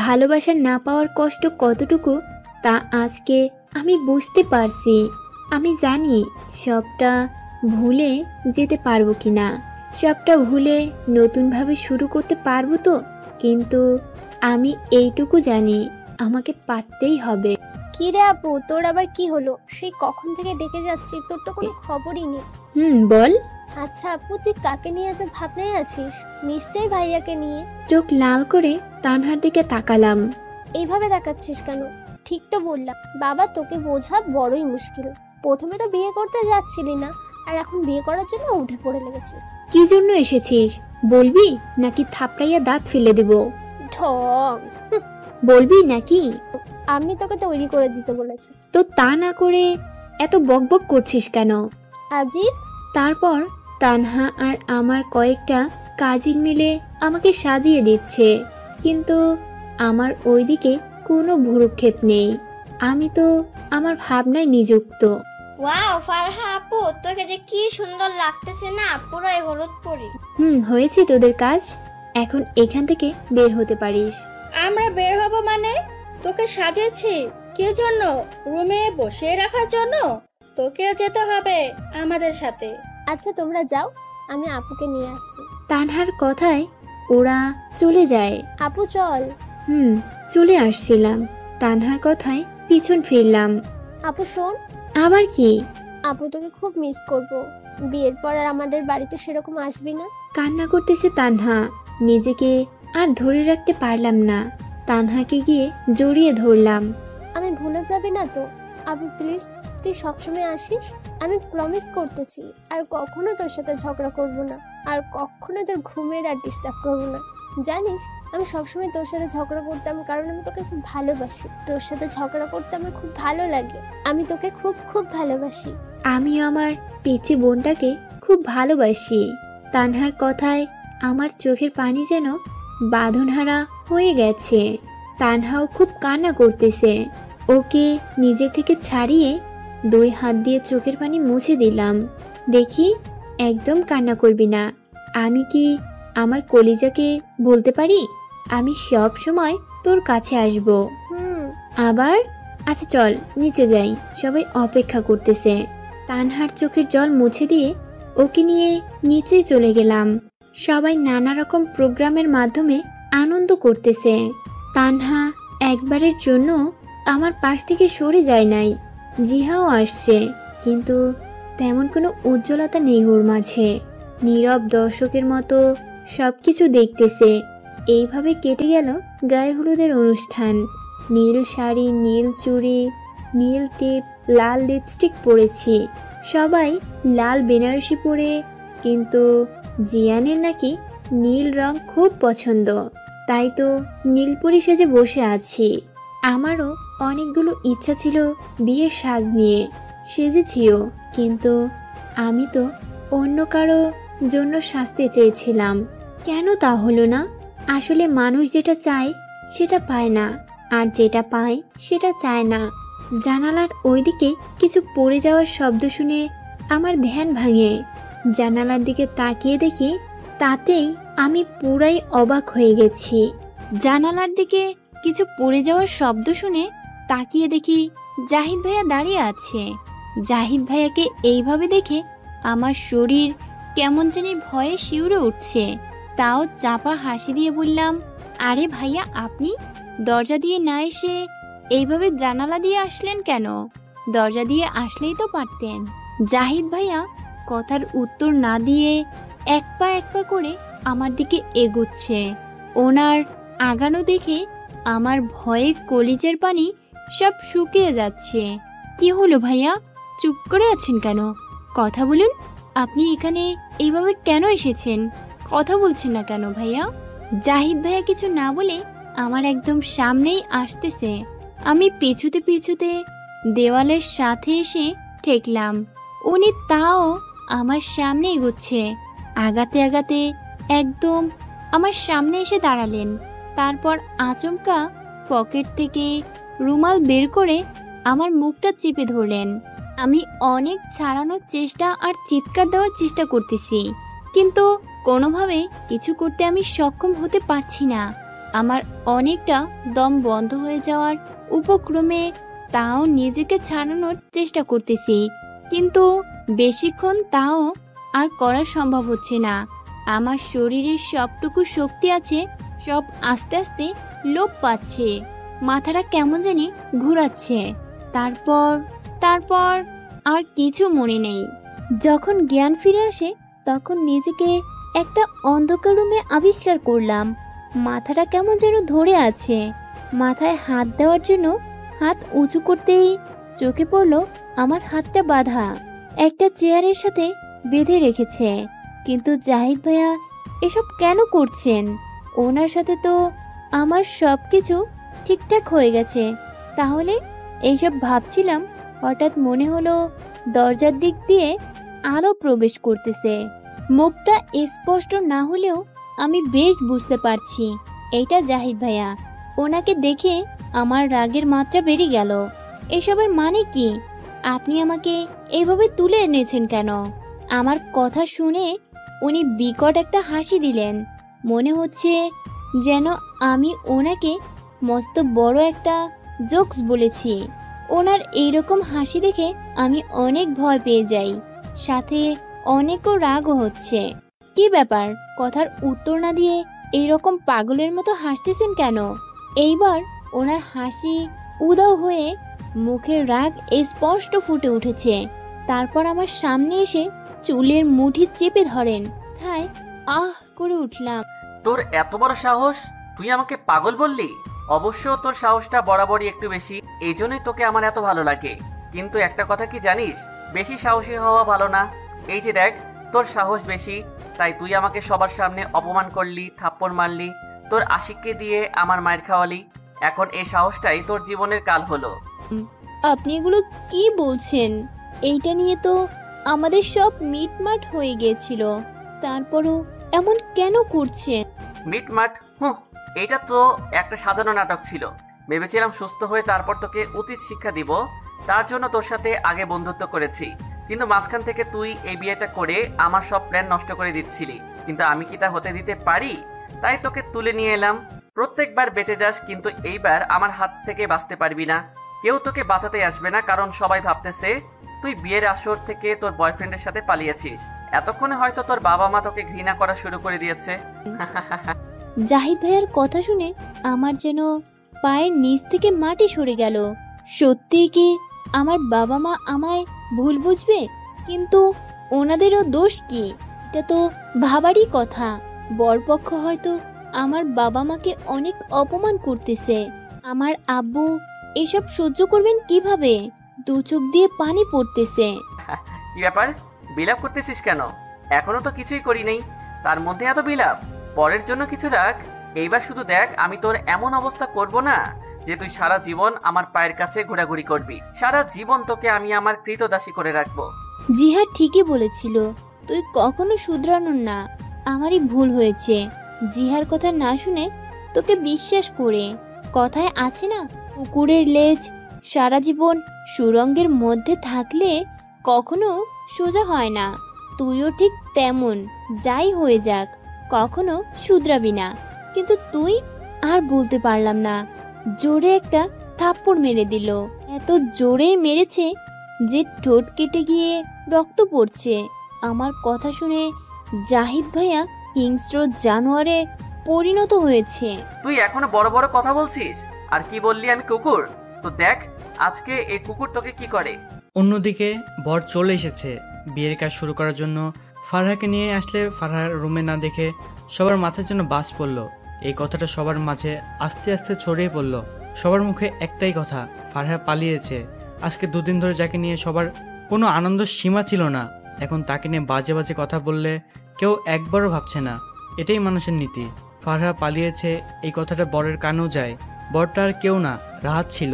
ভালোবাসা না পাওয়ার কষ্ট কতটুকু তা আজকে আমি বুঝতে পারছি। আমি জানি সবটা ভুলে যেতে পারবো কিনা, সবটা ভুলে নতুনভাবে শুরু করতে পারবো তো, কিন্তু আমি এইটুকু জানি আমাকে পারতেই হবে। কি রে আপু, তোর আবার কি হলো? সেই কখন থেকে ডেকে যাচ্ছি, তোর তো কোনো খবরই নেই। বল। আচ্ছা আপু, তুই কাকে নিয়ে এত ভাবনায় আছিস? নিশ্চয়ই ভাইয়াকে নিয়ে। চোখ লাল করে তানহার দিকে তাকালাম। এইভাবে তাকাচ্ছিস কেন? ঠিক তো বললাম, বাবা তোকে বোঝা বড়ই মুশকিল। প্রথমে তো বিয়ে করতে যাচ্ছিলি না, আর এখন বিয়ে করার জন্য উঠে পড়ে লেগেছিস। কি জন্য এসেছিস বলবি, নাকি থাপড়াইয়া দাঁত ফেলে দেব? ঢং। বলবি নাকি? আমি তোকে তৈরি করে দিতে বলেছি। তো তা না করে এত বকবক করছিস কেন? আজিব। তারপর তানহা আর আমার কয়েকটা কাজিন মিলে আমাকে সাজিয়ে দিচ্ছে, কিন্তু আমার ওইদিকে কোনো ভ্রুক্ষেপ নেই। আমি তো আমার ভাবনায় নিযুক্ত। ওয়াও ফারহা আপু, তোকে যে কি সুন্দর লাগতেছে না, পুরোই হলুদ পরি। হয়েছে তোদের কাজ, এখন এখান থেকে বের হতে পারিস। আমরা বের হব মানে? তোকে সাজিয়েছি কি জন্য? রুমে বসিয়ে রাখার জন্য? তোকেও যেতে হবে আমাদের সাথে। আচ্ছা তোমরা যাও, আমি আপুকে নিয়ে আসছি। তানহার কথায় ওরা চলে যায়। আপু চল। চলে আসছিলাম, তানহার কথায় পিছন ফিরলাম। আপু শোন। আবার কি? আপু তোকে খুব মিস করব। বিয়ের পর আর আমাদের বাড়িতে সেরকম আসবি না। কান্না করতেছে তানহা, নিজেকে আর ধরে রাখতে পারলাম না। তানহাকে গিয়ে জড়িয়ে ধরলাম। আমি ভুলে যাবি না তো? আপু প্লিজ, তুই সবসময় আসিস, আমি প্রমিস করতেছি। আর কখনো তোর সাথে ঝগড়া করব না, আর কখনো তোর ঘুমের আর ডিস্টার্ব করবো না। জানিস আমি সবসময় তোর সাথে ঝগড়া করতাম, কারণ আমি তোকে খুব ভালোবাসি। তোর সাথে ঝগড়া করতে আমার খুব ভালো লাগে। আমি তোকে খুব খুব ভালোবাসি। আমিও আমার পিচি বোনটাকে খুব ভালোবাসি। তানহার কথায় আমার চোখের পানি যেন বাঁধনহারা হয়ে গেছে। তানহাও খুব কান্না করতেছে। ওকে নিজে থেকে ছাড়িয়ে 2 হাত দিয়ে চোখের পানি মুছে দিলাম। দেখি, একদম কান্না করবি না। আমি কি আমার কলিজাকে বলতে পারি আমি সব সময় তোর কাছে আসব। আবার আচ্ছা চল নিচে যাই, সবাই অপেক্ষা করতেছে। তানহার চোখের জল মুছে দিয়ে ওকে নিয়ে নিচে চলে গেলাম। সবাই নানা রকম প্রোগ্রামের মাধ্যমে আনন্দ করতেছে। তানহা একবারের জন্য আমার পাশ থেকে সরে যায় নাই। জিহাও আসছে, কিন্তু তেমন কোনো উজ্জ্বলতা নেই ওর মাঝে। নীরব দর্শকের মতো সবকিছু দেখতেছে। এইভাবে কেটে গেল গায়ে হলুদের অনুষ্ঠান। নীল শাড়ি, নীল চুড়ি, নীল টিপ, লাল লিপস্টিক পরেছি। সবাই লাল বেনারসি পরে, কিন্তু জিয়ানের নাকি নীল রং খুব পছন্দ, তাই তো নীলপরি সেজে বসে আছি। আমারও অনেকগুলো ইচ্ছা ছিল বিয়ের সাজ নিয়ে, সেজেছিও, কিন্তু আমি তো অন্য কারো জন্য সাজতে চেয়েছিলাম। কেন তা হলো না? আসলে মানুষ যেটা চায় সেটা পায় না, আর যেটা পায় সেটা চায় না। জানালার ওইদিকে কিছু পড়ে যাওয়ার শব্দ শুনে আমার ধ্যান ভাঙে। জানালার দিকে তাকিয়ে দেখি তাতেই আমি পুরাই অবাক হয়ে গেছি। জানালার দিকে কিছু পড়ে যাওয়ার শব্দ শুনে তাকিয়ে দেখি জাহিদ ভাইয়া দাঁড়িয়ে আছে। জাহিদ ভাইয়াকে এইভাবে দেখে আমার শরীর কেমন জানি ভয়ে শিউরে উঠছে। তাও চাপা হাসি দিয়ে বললাম, আরে ভাইয়া আপনি দরজা দিয়ে না এসে এইভাবে জানালা দিয়ে আসলেন কেন? দরজা দিয়ে আসলেই তো পারতেন। জাহিদ ভাইয়া কথার উত্তর না দিয়ে এক পা করে আমার দিকে এগোচ্ছে। ওনার আগানো দেখে আমার ভয়ে কলিজের পানি সব শুকিয়ে যাচ্ছে। কি হলো ভাইয়া, চুপ করে আছেন কেন? কথা বলুন। আপনি এখানে এইভাবে কেন এসেছেন? কথা বলছেন না কেন ভাইয়া? জাহিদ ভাইয়া কিছু না বলে আমার একদম সামনেই আসতেছে। আমি পিছুতে দেওয়ালের সাথে এসে ঠেকলাম। উনি তাও আমার সামনে এগোচ্ছে। আগাতে একদম আমার সামনে এসে দাঁড়ালেন। তারপর আচমকা পকেট থেকে রুমাল বের করে আমার মুখটা চেপে ধরলেন। আমি অনেক ছাড়ানোর চেষ্টা আর চিৎকার দেওয়ার চেষ্টা করতেছি, কিন্তু কোনোভাবে কিছু করতে আমি সক্ষম হতে পারছি না। আমার অনেকটা দম বন্ধ হয়ে যাওয়ার উপক্রমে, তাও নিজেকে ছাড়ানোর চেষ্টা করতেছি, কিন্তু বেশিক্ষণ তাও আর করা সম্ভব হচ্ছে না। আমার শরীরের সবটুকু শক্তি আছে সব আস্তে আস্তে লোপ পাচ্ছে। মাথাটা কেমন জানি ঘুরাচ্ছে। তারপর আর কিছু মনে নেই। যখন জ্ঞান ফিরে আসে তখন নিজেকে একটা অন্ধকার রুমে আবিষ্কার করলাম। মাথাটা কেমন যেন ধরে আছে। মাথায় হাত দেওয়ার জন্য হাত উঁচু করতেই চোখে পড়লো আমার হাতটা বাঁধা একটা চেয়ারের সাথে বেঁধে রেখেছে। কিন্তু জাহিদ ভাইয়া এসব কেন করছেন? ওনার সাথে তো আমার সব কিছু ঠিকঠাক হয়ে গেছে। তাহলে এইসব ভাবছিলাম, হঠাৎ মনে হলো দরজার দিক দিয়ে আলো প্রবেশ করতেছে। মুখটা স্পষ্ট না হলেও আমি বেশ বুঝতে পারছি এইটা জাহিদ ভাইয়া। ওনাকে দেখে আমার রাগের মাত্রা বেড়ে গেল। এসবের মানে কি? আপনি আমাকে এইভাবে তুলে এনেছেন কেন? আমার কথা শুনে উনি বিকট একটা হাসি দিলেন। মনে হচ্ছে যেন আমি ওনাকে মস্ত বড় একটা জোকস বলেছি। ওনার এইরকম হাসি দেখে আমি অনেক ভয় পেয়ে যাই, সাথে অনেকও রাগও হচ্ছে। কি ব্যাপার, কথার উত্তর না দিয়ে এইরকম পাগলের মতো হাসতেছেন কেন? এইবার ওনার হাসি উদাও হয়ে মুখের রাগ স্পষ্ট ফুটে উঠেছে। তারপর আমার সামনে এসে চুলের মুঠি চেপে ধরেন। তাই আহ করে উঠলাম। তোর এত বড় সাহস, তুই আমাকে পাগল বললি? অবশ্য তোর সাহসটা বরাবরই একটু বেশি, এই জন্যই তোকে আমার এত ভালো লাগে। কিন্তু একটা কথা কি জানিস, বেশি সাহসী হওয়া ভালো না। এই যে দেখ, তোর সাহস বেশি, তাই তুই আমাকে সবার সামনে অপমান করলি, থাপ্পড় মারলি, তোর আশিককে দিয়ে আমার মায়ের খাওয়ালি। এখন এই সাহসটাই তোর জীবনের কাল হলো। আপনি এগুলো কি বলছেন? এইটা নিয়ে তো আমাদের সব মিটমাট হয়ে গিয়েছিল, তারপরও এমন কেন করছেন? মিটমাট? এইটা তো একটা সাজানো নাটক ছিল। ভেবেছিলাম সুস্থ হয়ে তারপর তোকে উচিত শিক্ষা দিব, তার জন্য তোর সাথে আগে বন্ধুত্ব করেছি। কিন্তু মাঝখান থেকে তুই এই বিয়েটা করে আমার সব প্ল্যান নষ্ট করে দিচ্ছিলি। কিন্তু আমি কি তা হতে দিতে পারি? তাই তোকে তুলে নিয়ে এলাম। প্রত্যেকবার বেঁচে যাস, কিন্তু এইবার আমার হাত থেকে বাঁচতে পারবি না। কেউ তোকে বাঁচাতে আসবে না, কারণ সবাই ভাবতেছে তুই বিয়ের আসর থেকে তোর বয়ফ্রেন্ডের সাথে পালিয়েছিস। এতক্ষণে হয়তো তোর বাবা মা তোকে ঘৃণা করা শুরু করে দিয়েছে। জাহিদ ভাইয়ের কথা শুনে আমার যেন পায়ের নিচ থেকে মাটি সরে গেল। সত্যি কি আমার বাবা মা আমায় ভুল বুঝবে? কিন্তু ওনাদেরও দোষ কি? এটা তো ভাবারই কথা। বরপক্ষ হয়তো আমার বাবা মাকে অনেক অপমান করতেছে। আমার আব্বু এসব সহ্য করবেন কিভাবে? দু চোখ দিয়ে পানি পড়তেছে। কি ব্যাপার, বিলাপ করতেছিস কেন? এখনো তো কিছুই করি নেই, তার মধ্যে এত বিলাপ? পরের জন্য কিছু রাখ। এইবার শুধু দেখ, আমি তোর এমন অবস্থা করব না যে তুই সারা জীবন আমার পায়ের কাছে ঘোরাঘুরি করবি। সারা জীবন তোকে আমি আমার কৃতদাসী করে রাখবো। জিহাদ ঠিকই বলেছিল, তুই কখনো শুধরানোর না। আমারই ভুল হয়েছে জিহার কথা না শুনে তোকে বিশ্বাস করে। কথায় আছে না, কুকুরের লেজ সারা জীবন সুরঙ্গের মধ্যে থাকলে কখনো সোজা হয় না। তুইও ঠিক তেমন, যাই হয়ে যাক কখনো শুধরাবি না। কিন্তু তুই আর বলতে পারলাম না, জোরে একটা থাপ্পড় মেরে দিল। এত জোরে মেরেছে যে ঠোঁট কেটে গিয়ে রক্ত পড়ছে। আমার কথা শুনে জাহিদ ভাইয়া হিংস্র জানোয়ারে পরিণত হয়েছে। তুই এখনো বড় বড় কথা বলছিস? আর কি বললি আমি কুকুর? তো দেখ আজকে এই কুকুর তোকে কি করে। অন্যদিকে বর চলে এসেছে বিয়ের কাজ শুরু করার জন্য। ফারহাকে নিয়ে আসলে ফারহার রুমে না দেখে সবার মাথায় যেন বাজ পড়ল। এই কথাটা সবার মাঝে আস্তে আস্তে ছড়িয়ে পড়ল। সবার মুখে একটাই কথা, ফারহা পালিয়েছে। আজকে দুদিন ধরে যাকে নিয়ে সবার কোনো আনন্দ সীমা ছিল না, এখন তাকে নিয়ে বাজে বাজে কথা বললে কেউ একবারও ভাবছে না। এটাই মানুষের নীতি। ফারহা পালিয়েছে এই কথাটা বরের কানেও যায়। বরটা আর কেউ না, রাহাত ছিল।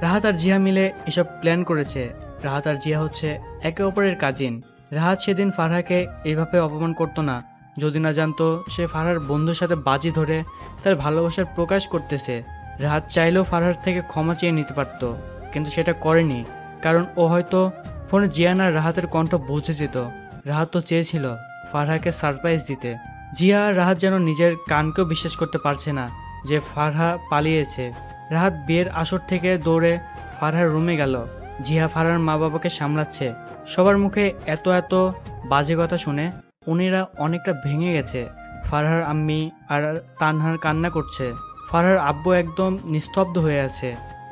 রাহাত আর জিয়া মিলে এসব প্ল্যান করেছে। রাহাত আর জিয়া হচ্ছে একে অপরের কাজিন। রাহাত সেদিন ফারহাকে এইভাবে অপমান করতো না যদি না জানতো সে ফারহার বন্ধুর সাথে বাজি ধরে তার ভালোবাসার প্রকাশ করতেছে। রাহাত চাইলেও ফারহার থেকে ক্ষমা চেয়ে নিতে পারত, কিন্তু সেটা করেনি, কারণ ও হয়তো ফোনে জিয়ান আর রাহাতের কণ্ঠ বুঝে যেত। রাহাত তো চেয়েছিল ফারহাকে সারপ্রাইজ দিতে। জিয়া আর রাহাত যেন নিজের কানকেও বিশ্বাস করতে পারছে না যে ফারহা পালিয়েছে। রাহাত বিয়ের আসর থেকে দৌড়ে ফারহার রুমে গেল। জিয়া ফারহার মা বাবাকে সামলাচ্ছে। সবার মুখে এত এত বাজে কথা শুনে উনিরা অনেকটা ভেঙে গেছে। ফারহার আম্মি আর তানহার কান্না করছে। ফারহার আব্বু একদম নিস্তব্ধ হয়ে আছে।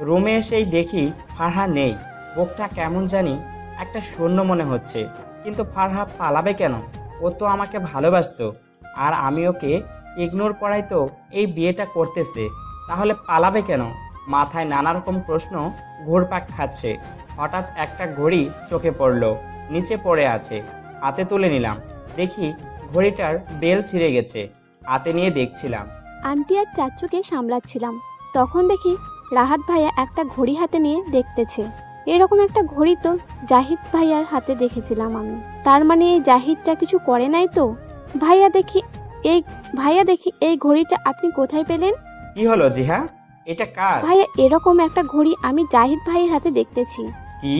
রুমে এসেই দেখি ফারহা নেই। বুকটা কেমন জানি একটা শূন্য মনে হচ্ছে। কিন্তু ফারহা পালাবে কেন? ও তো আমাকে ভালোবাসতো, আর আমি ওকে ইগনোর করাই তো এই বিয়েটা করতেছে। তাহলে পালাবে কেন? মাথায় নানা রকম প্রশ্ন ঘুরপাক খাচ্ছে। হঠাৎ একটা ঘড়ি চোখে পড়লো, নিচে পড়ে আছে। হাতে তুলে নিলাম, দেখি ঘড়িটার বেল ছিঁড়ে গেছে। হাতে নিয়ে দেখছিলাম। আন্টি আর চাচুকে সামলাচ্ছিলাম, তখন দেখি রাহাত ভাইয়া একটা ঘড়ি হাতে নিয়ে দেখতেছে। এরকম একটা ঘড়ি তো জাহিদ ভাইয়ার হাতে দেখেছিলাম আমি। তার মানে এই জাহিদটা কিছু করে নাই তো? ভাইয়া দেখি এই ঘড়িটা আপনি কোথায় পেলেন? কি হলো জিহা, এটা কার? ভাইয়া এরকম একটা ঘড়ি আমি জাহিদ ভাইয়ের হাতে দেখতেছি। কি?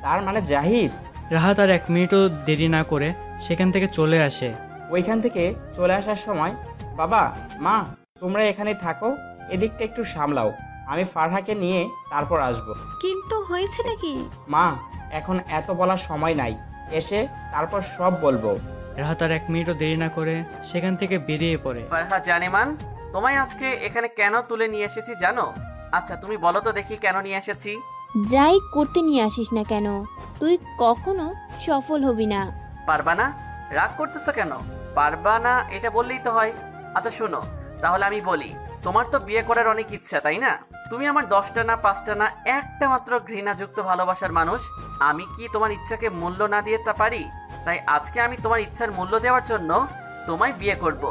তার মানে জাহিদ? রাহাত আর 1 মিনিটও দেরি না করে সেখান থেকে চলে আসে। ওইখান থেকে চলে আসার সময়, বাবা মা তোমরা এখানেই থাকো, এদিকটা একটু সামলাও, আমি ফারহাকে নিয়ে তারপর আসব। কিন্তু হয়েছে নাকি? মা এখন এত বলার সময় নাই, এসে তারপর সব বলবো। রাহাত আর 1 মিনিটও দেরি না করে সেখান থেকে বেরিয়ে পড়ে। ফারহা জানেমান, তোমায় আজকে এখানে কেন তুলে নিয়ে এসেছি জানো? আচ্ছা তুমি বলো তো দেখি কেন নিয়ে এসেছি। যাই করতে নিয়ে আসিস না কেন, তুই কখনো সফল হবি না। পারবা না? রাগ করতেছো কেন? পারবা না এটা বললেই তো হয়। আচ্ছা শোনো, তাহলে আমি বলি, তোমার তো বিয়ে করার অনেক ইচ্ছা তাই না? তুমি আমার 10টা না 5টা না একটা মাত্র ঘৃণাযুক্ত ভালোবাসার মানুষ। আমি কি তোমার ইচ্ছাকে মূল্য না দিয়ে তা পারি? তাই আজকে আমি তোমার ইচ্ছার মূল্য দেওয়ার জন্য তোমায় বিয়ে করব।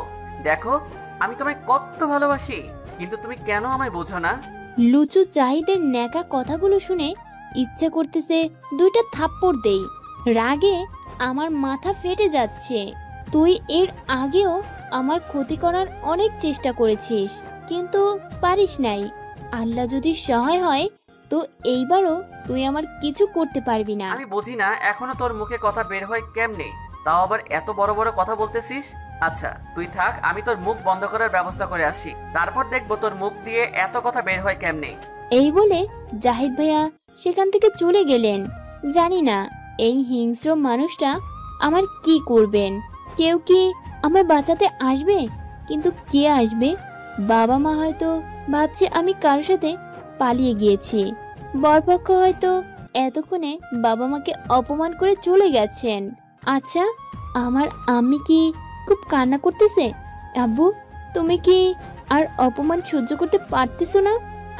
দেখো আমি তোমায় কত ভালোবাসি, কিন্তু তুমি কেন আমায় বোঝো না? লুচু জাহিদের ন্যাকা কথাগুলো শুনে ইচ্ছে করতেছে 2টা থাপ্পড় দেই। রাগে আমার মাথা ফেটে যাচ্ছে। তুই এর আগেও আমার ক্ষতি করার অনেক চেষ্টা করেছিস, কিন্তু পারিস নাই। আল্লাহ যদি সহায় হয় তো এইবারও তুই আমার কিছু করতে পারবি না। আমি বুঝি না এখনো তোর মুখে কথা বের হয় কেমনে, তাও আবার এত বড় বড় কথা বলতেছিস। আচ্ছা তুই থাক, আমি তোর মুখ বন্ধ করার ব্যবস্থা করে আসি, তারপর দেখবো তোর মুখ দিয়ে এত কথা বের হয় কেমনে। এই বলে জাহিদ ভাইয়া সেখান থেকে চলে গেলেন। জানি না এই হিংস্র মানুষটা আমার কি করবেন। কেউ কি আমায় বাঁচাতে আসবে? কিন্তু কে আসবে? বাবা মা হয়তো ভাবছে আমি কারোর সাথে পালিয়ে গিয়েছি। বরপক্ষ হয়তো এতক্ষণে বাবা মাকে অপমান করে চলে গেছেন। আচ্ছা আমার আম্মি কি খুব কান্না করতেছে? আব্বু তুমি কি আর অপমান সহ্য করতে পারতেছো না?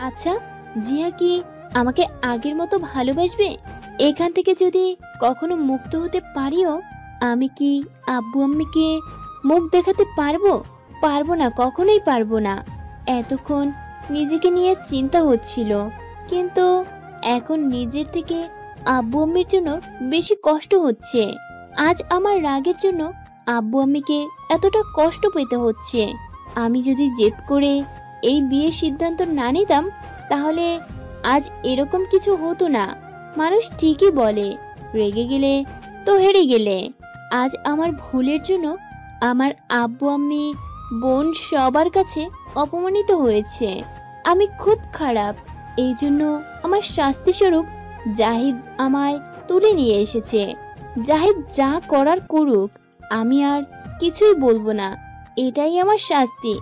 আচ্ছা জিয়া কি আমাকে আগের মতো ভালোবাসবে? এখান থেকে যদি কখনো মুক্ত হতে পারিও, আমি কি আব্বু আম্মিকে মুখ দেখাতে পারবো? পারবো না, কখনোই পারবো না। এতক্ষণ নিজেকে নিয়ে চিন্তা হচ্ছিল, কিন্তু এখন নিজের থেকে আব্বু আম্মির জন্য বেশি কষ্ট হচ্ছে। আজ আমার রাগের জন্য আব্বু আম্মিকে এতটা কষ্ট পেতে হচ্ছে। আমি যদি জেদ করে এই বিয়ের সিদ্ধান্ত না নিতাম তাহলে আজ এরকম কিছু হতো না। মানুষ ঠিকই বলে, রেগে গেলে তো হেরে গেলে। আজ আমার ভুলের জন্য আমার আব্বু আম্মি বোন সবার কাছে অপমানিত হয়েছে। আমি খুব খারাপ, এই জন্য আমার শাস্তি স্বরূপ জাহিদ আমায় তুলে নিয়ে এসেছে। জাহিদ যা করার করুক, আমি আর কিছুই বলবো না, এটাই আমার শাস্তি।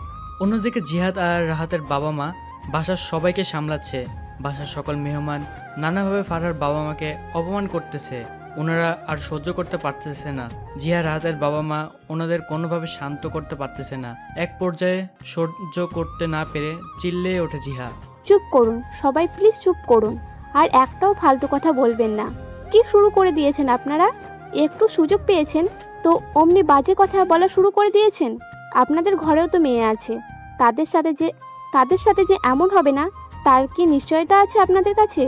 অন্যদিকে জিহাদ আর রাহাতের বাবা মা বাসার সবাইকে সামলাচ্ছে। বাসার সকল মেহমান নানাভাবে ফারহার বাবা মাকে অপমান করতেছে। ওনারা আর সহ্য করতে পারতেছে না। জিয়া রাহাতের বাবা মা ওনাদের কোনোভাবে শান্ত করতে পারতেছে না। এক পর্যায়ে সহ্য করতে না পেরে চিল্লিয়ে ওঠে জিহা। চুপ করুন সবাই, প্লিজ চুপ করুন, আর একটাও ফালতু কথা বলবেন না। কি শুরু করে দিয়েছেন আপনারা? একটু সুযোগ পেয়েছেন তো অমনি বাজে কথা বলা শুরু করে দিয়েছেন। আপনাদের ঘরেও তো মেয়ে আছে, তাদের সাথে যে এমন হবে না তার কি নিশ্চয়তা আছে আপনাদের কাছে?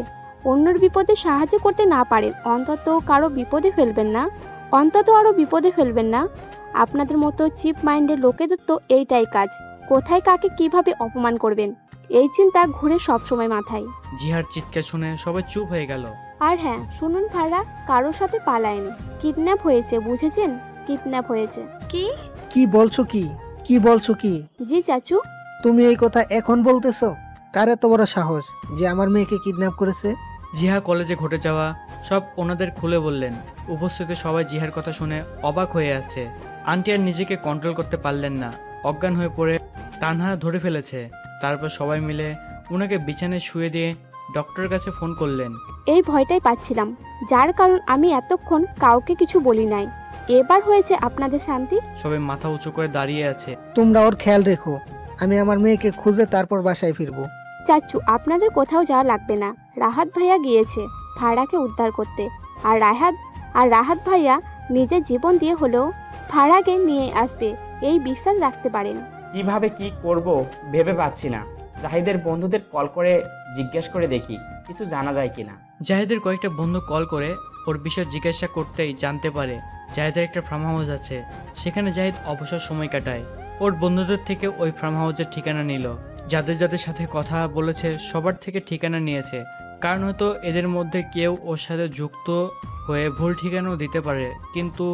অন্যর বিপদে সাহায্য করতে না পারেন, অন্তত আরও বিপদে ফেলবেন না। আপনাদের মতো চিপ মাইন্ডের লোকেদের তো এইটাই কাজ, কোথায় কাকে কিভাবে অপমান করবেন এই চিন্তা ঘুরে সবসময় মাথায়। জিহার চিৎকার শুনে সবাই চুপ হয়ে গেল। আর হ্যাঁ শুনুন ফারহা, কারোর সাথে পালায়নি, কিডন্যাপ হয়েছে, বুঝেছেন? কিডন্যাপ হয়েছে। কি বলছো কি? জি চাচু। তুমি এই কথা এখন বলতেছো? কার এত বড় সাহস যে আমার মেয়েকে কিডন্যাপ করেছে? জিহা কলেজে ঘটে যাওয়া সব ওনাদের খুলে বললেন। উপস্থিত সবাই জিহার কথা শুনে অবাক হয়ে আছে। আন্টি আর নিজেকে কন্ট্রোল করতে পারলেন না, অজ্ঞান হয়ে পড়ে তানহা ধরে ফেলেছে। তারপর সবাই মিলে ওনাকে বিছানায় শুয়ে দিয়ে ডক্টরের কাছে ফোন করলেন। এই ভয়টাই পাচ্ছিলাম, যার কারণ আমি এতক্ষণ কাউকে কিছু বলি নাই। এবার হয়েছে আপনাদের শান্তি। সবাই মাথা উঁচু করে দাঁড়িয়ে আছে। তোমরা ওর খেয়াল রেখো, আমি আমার মেয়েকে খুঁজে তারপর বাসায় ফিরবো। চাচু আপনাদের কোথাও যাওয়া লাগবে না, রাহাত ভাইয়া গিয়েছে ফারহাকে উদ্ধার করতে। আর রাহাত ভাইয়া নিজের জীবন দিয়ে হলেও ফারহাকে নিয়ে আসবে, এই বিশ্বাস রাখতে পারেন। কিভাবে কি করব ভেবে পাচ্ছি না। জাহিদের বন্ধুদের কল করে জিজ্ঞেস করে দেখি কিছু জানা যায় কিনা। জাহিদের কয়েকটা বন্ধু কল করে ওর বিষয় জিজ্ঞাসা করতেই জানতে পারে জাহিদের একটা ফার্ম হাউস আছে, সেখানে জাহিদ অবসর সময় কাটায়। ওর বন্ধুদের থেকে ওই ফার্ম হাউসের ঠিকানা নিল। যাদের সাথে কথা বলেছে সবার থেকে ঠিকানা নিয়েছে, কারণ হয়তো এদের মধ্যে কেউ ওর সাথে যুক্ত হয়ে ভুল ঠিকানাও দিতে পারে। কিন্তু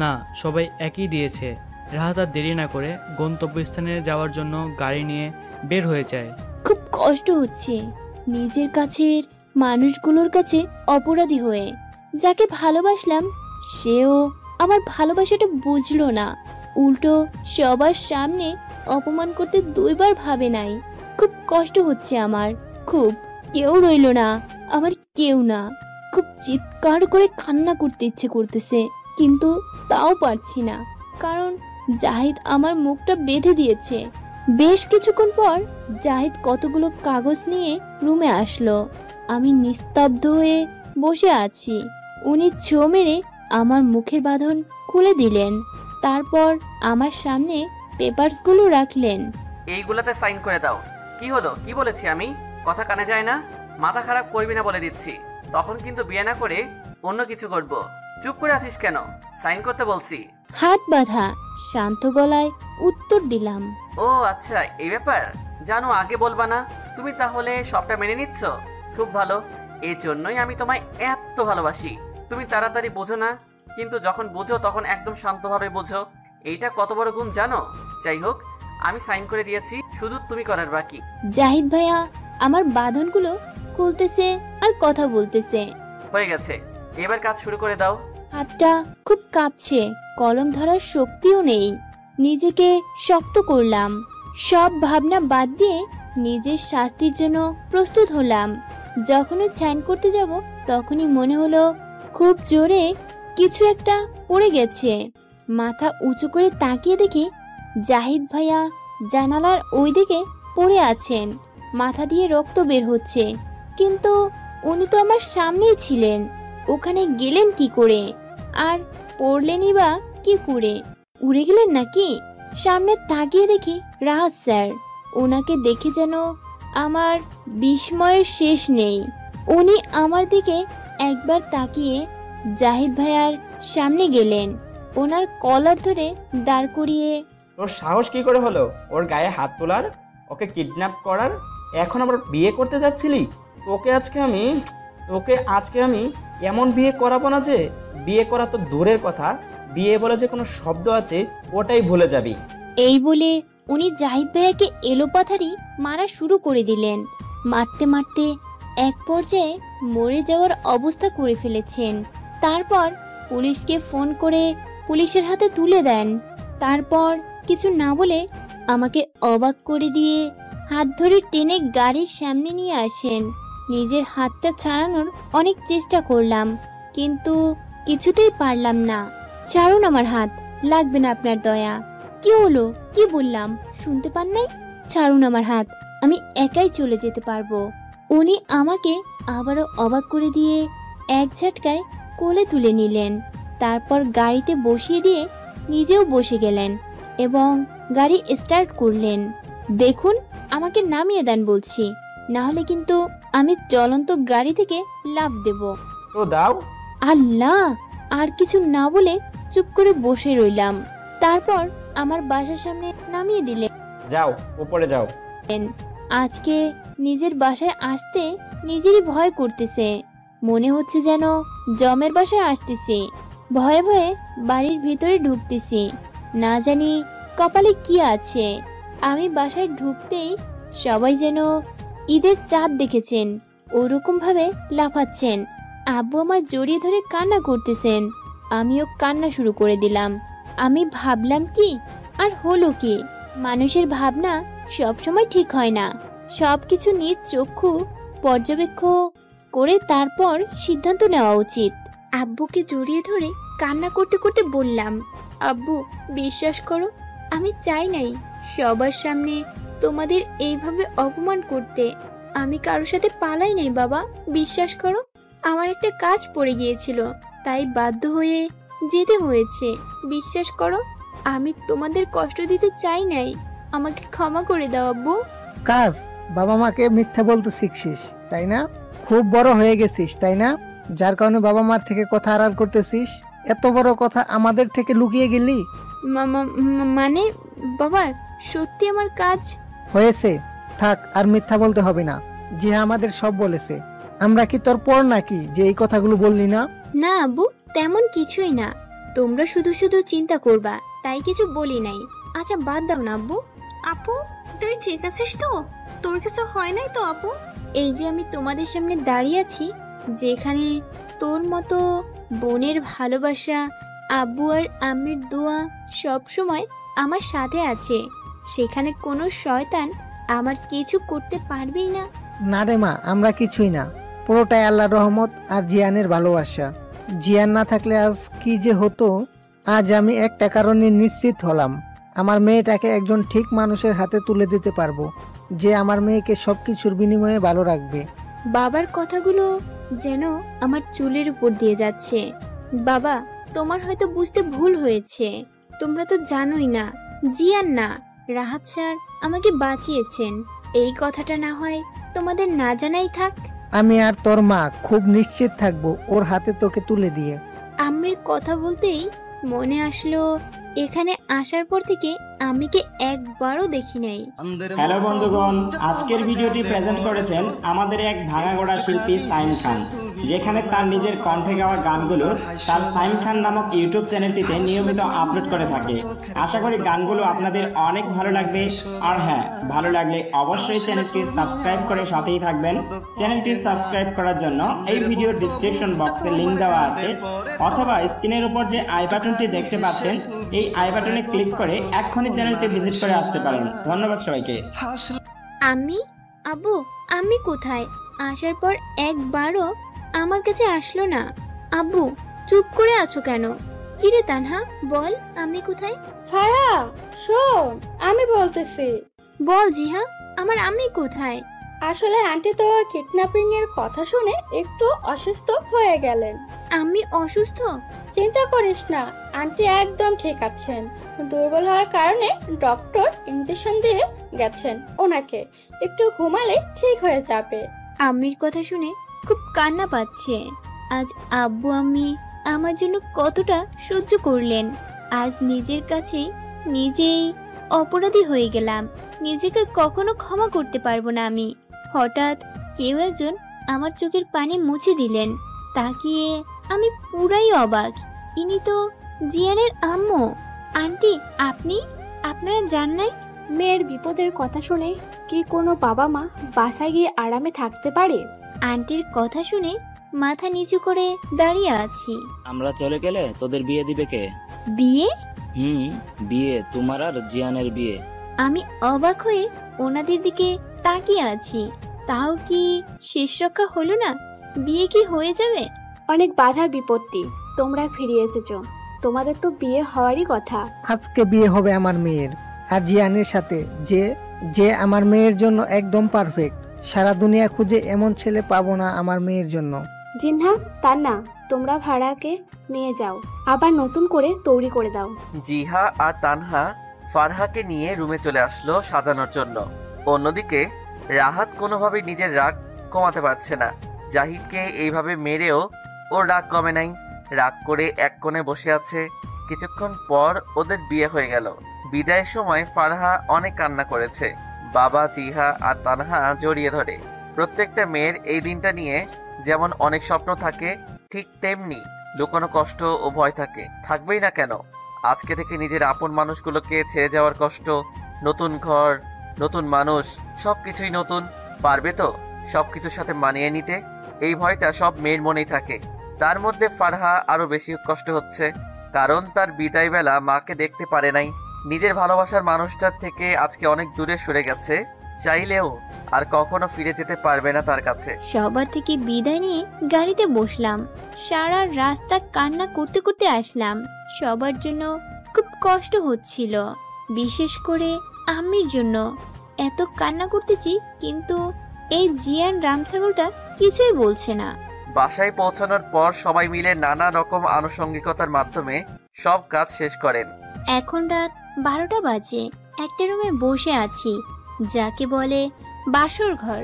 না, সবাই একই দিয়েছে। রাহাত আর দেরি না করে গন্তব্যস্থানে যাওয়ার জন্য গাড়ি নিয়ে বের হয়ে যায়। খুব কষ্ট হচ্ছে নিজের কাছের মানুষগুলোর কাছে অপরাধী হয়ে। যাকে ভালোবাসলাম সেও আমার ভালোবাসাটা বুঝলো না, উল্টো সবার সামনে অপমান করতে দুইবার ভাবে নাই। খুব কষ্ট হচ্ছে আমার, খুব। কেউ রইলো না, আমার কেউ না। খুব চিৎকার করে কান্না করতে ইচ্ছে করতেছে, কিন্তু তাও পারছি না, কারণ জাহিদ আমার মুখটা বেঁধে দিয়েছে। বেশ কিছুক্ষণ পর জাহিদ কতগুলো কাগজ নিয়ে রুমে আসলো। আমি নিস্তব্ধ হয়ে বসে আছি। উনি ছো মেরে আমার মুখের বাঁধন খুলে দিলেন, তারপর আমার সামনে পেপারসগুলো রাখলেন। এইগুলাতে সাইন করে দাও। কি হলো, কি বলেছি আমি? কথা কানে যায় না? মাথা খারাপ করবি না বলে দিচ্ছি, তখন কিন্তু বিয়ে না করে অন্য কিছু করব। চুপ করে আছিস কেন? সাইন করতে বলছি। হাত বাঁধা শান্ত গলায় উত্তর দিলাম। ও আচ্ছা, এই ব্যাপার। জানো আগে বলবা না? তুমি তাহলে সবটা মেনে নিচ্ছ? খুব ভালো, এই জন্যই আমি তোমায় এত ভালোবাসি। তুমি তাড়াতাড়ি বোঝো না, কিন্তু যখন বোঝো তখন একদম শান্তভাবে বোঝো। এইটা কত বড় গুণ জানো? যাই হোক, আমি সাইন করে দিয়েছি, শুধু তুমি করার বাকি। জাহিদ ভাইয়া আমার বাঁধনগুলো খুলতেছে আর কথা বলতেছে। হয়ে গেছে, এবার কাজ শুরু করে দাও। হাতটা খুব কাঁপছে, কলম ধরার শক্তিও নেই। নিজেকে শক্ত করলাম, সব ভাবনা বাদ দিয়ে নিজের শাস্তির জন্য প্রস্তুত হলাম। যখনই সাইন করতে যাব তখনই মনে হলো খুব জোরে কিছু একটা পড়ে গেছে। মাথা উঁচু করে তাকিয়ে দেখি জাহিদ ভাইয়া জানালার ওই দিকে পড়ে আছেন, মাথা দিয়ে রক্ত বের হচ্ছে। কিন্তু উনি তো আমার সামনেই ছিলেন, ওখানে গেলেন কি করে? আর পড়লেনই বা কি করে? উড়ে গেলেন নাকি? সামনে তাকিয়ে দেখি রাহাত স্যার। ওনাকে দেখে যেন আমার বিস্ময়ের শেষ নেই। উনি আমার দিকে একবার তাকিয়ে জাহিদ ভাইয়ার সামনে গেলেন, ওনার কলার ধরে দাঁড় করিয়ে। তোর সাহস কি করে হলো ওর গায়ে হাত তোলার, ওকে কিডন্যাপ করার? এখন আবার বিয়ে করতে যাচ্ছিলি? তোকে আজকে আমি এমন বিয়ে করাবো না যে বিয়ে করা তো দূরের কথা, বিয়ে বলে যে কোনো শব্দ আছে ওটাই ভুলে যাবি। এই বলে উনি জাহিদ ভাইয়াকে এলোপাথারি মারা শুরু করে দিলেন। মারতে মারতে এক পর্যায়ে মরে যাওয়ার অবস্থা করে ফেলেছেন। তারপর পুলিশকে ফোন করে পুলিশের হাতে তুলে দেন। তারপর কিছু না বলে আমাকে অবাক করে দিয়ে হাত ধরে টেনে গাড়ির সামনে নিয়ে আসেন। নিজের হাতটা ছাড়ানোর অনেক চেষ্টা করলাম, কিন্তু কিছুতেই পারলাম না। ছাড়ুন আমার হাত, লাগবে না আপনার দয়া। কি হলো, কি বললাম শুনতে পান নাই? ছাড়ুন আমার হাত, আমি একাই চলে যেতে পারবো। উনি আমাকে আবারও অবাক করে দিয়ে এক ঝটকায় কোলে তুলে নিলেন। তারপর গাড়িতে বসিয়ে দিয়ে নিজেও বসে গেলেন এবং গাড়ি স্টার্ট করলেন। দেখুন, আমাকে নামিয়ে দেন বলছি, না হলে কিন্তু আমি চলন্ত গাড়ি থেকে লাফ দেব। তো দাও। আল্লাহ! আর কিছু না বলে চুপ করে বসে রইলাম। তারপর আমার বাসার সামনে নামিয়ে দিলেন। যাও, উপরে যাও। আজকে নিজের বাসায় আসতে নিজেরই ভয় করতেছে। মনে হচ্ছে যেন জমের বাসায় আসতেছি। ভয়ে ভয়ে বাড়ির ভিতরে ঢুকতেছি, না জানি কপালে কি আছে। আমি বাসায় ঢুকতেই সবাই যেন ঈদের চাঁদ দেখেছেন ওরকম ভাবে লাফাচ্ছেন। আব্বু আমার জড়িয়ে ধরে কান্না করতেছেন, আমিও কান্না শুরু করে দিলাম। আমি ভাবলাম কি আর হলো কি, মানুষের ভাবনা সবসময় ঠিক হয় না। সবকিছু নিজ চক্ষু পর্যবেক্ষণ করে তারপর সিদ্ধান্ত নেওয়া উচিত। আব্বুকে জড়িয়ে ধরে কান্না করতে করতে বললাম, আব্বু বিশ্বাস করো, আমি চাই নাই সবার সামনে তোমাদের এইভাবে অপমান করতে। আমি কারোর সাথে পালাই নাই বাবা, বিশ্বাস করো। আমার একটা কাজ পড়ে গিয়েছিল, তাই বাধ্য হয়ে যেতে হয়েছে। বিশ্বাস করো, আমি তোমাদের কষ্ট দিতে চাই নাই। আমাকে ক্ষমা করে দাও আব্বু। কাজ, বাবা মাকে মিথ্যা বলতে শিখছিস তাই না? খুব বড় হয়ে গেছিস তাই না, যার কারণে বাবা মার থেকে কথা আড়াল করতেছিস। এত বড় কথা আমাদের থেকে লুকিয়ে গেলি। মানে বাবা, সত্যি আমার কাজ হয়েছে, থাক, আর মিথ্যা বলতে হবে না। যে আমাদের সব বলেছে, আমরা কি তোর পর নাকি যে এই কথাগুলো বললি না? না আব্বু, তেমন কিছুই না। তোমরা শুধু শুধু চিন্তা করবা তাই কিছু বলি নাই। আচ্ছা বাদ দাও না আব্বু। আপু, তুই ঠিক আছিস তো? তোর কিছু হয় নাই তো আপু? এই যে আমি তোমাদের সামনে দাঁড়িয়ে আছি, যেখানে তোর মতো বোনের ভালোবাসা, আব্বু আর আম্মির দোয়া সব সময় আমার সাথে আছে, সেখানে কোনো শয়তান আমার কিছু করতে পারবেই না। না রে মা, আমরা কিছুই না, পুরোটাই আল্লাহর রহমত আর জিয়ানের ভালোবাসা। জিয়ান না থাকলে আজ কি যে হতো। আজ আমি একটা কারণে নিশ্চিত হলাম, আমার মেয়েটাকে একজন ঠিক মানুষের হাতে তুলে দিতে পারবো, যে আমার মেয়েকে সবকিছুর বিনিময়ে ভালো রাখবে। বাবার কথাগুলো যেন আমার চুলের উপর দিয়ে যাচ্ছে। বাবা, তোমার হয়তো বুঝতে ভুল হয়েছে। তোমরা তো জানোই না, জিয়ান না, রাহাত স্যার আমাকে বাঁচিয়েছেন। এই কথাটা না হয় তোমাদের না জানাই থাক। আমি আর তোর মা খুব নিশ্চিত থাকবো ওর হাতে তোকে তুলে দিয়ে। আম্মির কথা বলতেই মনে আসলো, এখানে আসার পর থেকে আম্মিকে একবারও দেখি নাই। হ্যালো বন্ধুগণ, আজকের ভিডিওটি প্রেজেন্ট করেছেন আমাদের এক ভাঙাগোড়া শিল্পী সাইম খান, যেখানে তার নিজের কণ্ঠে গাওয়া গানগুলো তার সাইম খান নামক ইউটিউব চ্যানেলটিতে নিয়মিত আপলোড করে থাকে। আশা করি গানগুলো আপনাদের অনেক ভালো লাগবে। আর হ্যাঁ, ভালো লাগলে অবশ্যই চ্যানেলটি সাবস্ক্রাইব করে সাথেই থাকবেন। চ্যানেলটি সাবস্ক্রাইব করার জন্য এই ভিডিওর ডিসক্রিপশন বক্সে লিংক দেওয়া আছে, অথবা স্ক্রিনের উপর যে আই বাটনটি দেখতে পাচ্ছেন এই আই বাটনে ক্লিক করে এক্ষুনি চ্যানেলটি ভিজিট করে আসতে পারেন। ধন্যবাদ সবাইকে। আমি আব্বু, আমি কোথায়? আসার পর একবারও আমার কাছে আসলো না। আব্বু চুপ করে আছো কেন? কিরে তানহা, বল আমি কোথায়? ফারা শোন, আমি বলতেছি। বল জিহা, আমার আমি কোথায়? আসলে আন্টি তো কিডন্যাপিং এর কথা শুনে একটু অসুস্থ হয়ে গেলেন। আমি অসুস্থ? চিন্তা করিস না, আন্টি একদম ঠিক আছেন। দুর্বল হওয়ার কারণে ডক্টর ইনজেকশন দিয়ে গেছেন ওনাকে, একটু ঘুমালে ঠিক হয়ে যাবে। আম্মির কথা শুনে খুব কান্না পাচ্ছে। আজ আব্বু আম্মি আমার জন্য কতটা সহ্য করলেন, আজ নিজের কাছে নিজেই অপরাধী হয়ে গেলাম। নিজেকে কখনো ক্ষমা করতে পারবো না আমি। হঠাৎ কেউ একজন আমার চোখের পানি মুছে দিলেন। তাকিয়ে আমি পুরাই অবাক, ইনি তো জিয়ানের আম্মু। আন্টি আপনি? আপনারা জান নাই? মেয়ের বিপদের কথা শুনে কি কোনো বাবা মা বাসায় গিয়ে আরামে থাকতে পারে? আন্টির কথা শুনে মাথা নিচু করে দাঁড়িয়ে আছি। আমরা চলে গেলে তোদের বিয়ে দিবে কে? বিয়ে? বিয়ে, তোমার আর জিয়ানের বিয়ে। আমি অবাক হয়ে ওনাদের দিকে তাকিয়ে আছি। তাও কি শেষ রক্ষা হলো না? বিয়ে কি হয়ে যাবে? অনেক বাধা বিপত্তি তোমরা ফিরে এসেছো, তোমাদের তো বিয়ে হওয়ারই কথা। আজকে বিয়ে হবে আমার মেয়ের আর জিয়ানের সাথে, যে যে আমার মেয়ের জন্য একদম পারফেক্ট। সারা দুনিয়া খুঁজে এমন ছেলে পাবো না আমার মেয়ের জন্য। জিনহা, তান্না, তোমরা ভাড়াকে নিয়ে যাও, আবার নতুন করে তৈরি করে দাও। জিহা আর তানহা ফারহাকে নিয়ে রুমে চলে আসলো সাজানোর জন্য। অন্যদিকে রাহাত কোনোভাবেই নিজের রাগ কমাতে পারছে না। জাহিদকে এইভাবে মেরেও ওর রাগ কমে নাই। রাগ করে এক কোণে বসে আছে। কিছুক্ষণ পর ওদের বিয়ে হয়ে গেল। বিদায়ের সময় ফারহা অনেক কান্না করেছে। বাবা, জিহা আর তানহা জড়িয়ে ধরে। প্রত্যেকটা মেয়ের এই দিনটা নিয়ে যেমন অনেক স্বপ্ন থাকে, ঠিক তেমনি লুকোনো কষ্ট ও ভয় থাকে। থাকবেই না কেন? আজকে থেকে নিজের আপন মানুষগুলোকে ছেড়ে যাওয়ার কষ্ট, নতুন ঘর, নতুন মানুষ, সবকিছুই নতুন। পারবে তো সবকিছুর সাথে মানিয়ে নিতে? এই ভয়টা সব মেয়ের মনেই থাকে। তার মধ্যে ফারহা আরো বেশি কষ্ট হচ্ছে, কারণ তার বিদায় বেলা মাকে দেখতে পারে নাই। নিজের ভালোবাসার মানুষটার থেকে আজকে অনেক দূরে সরে গেছে। চাইলেও আর কখনো ফিরে যেতে পারবে না তার কাছে। সবার থেকে বিদায় নিয়ে গাড়িতে বসলাম। সারা রাস্তা কান্না করতে করতে আসলাম। সবার জন্য খুব কষ্ট হচ্ছিল, বিশেষ করে আম্মির জন্য। এত কান্না করতেছি, কিন্তু এই জিয়ান রামছাগলটা কিছুই বলছে না। বাসায় পৌঁছানোর পর সবাই মিলে নানা রকম আনুষঙ্গিকতার মাধ্যমে সব কাজ শেষ করেন। এখন রাত 12টা বাজে। একটা রুমে বসে আছি, যাকে বলে বাসর ঘর।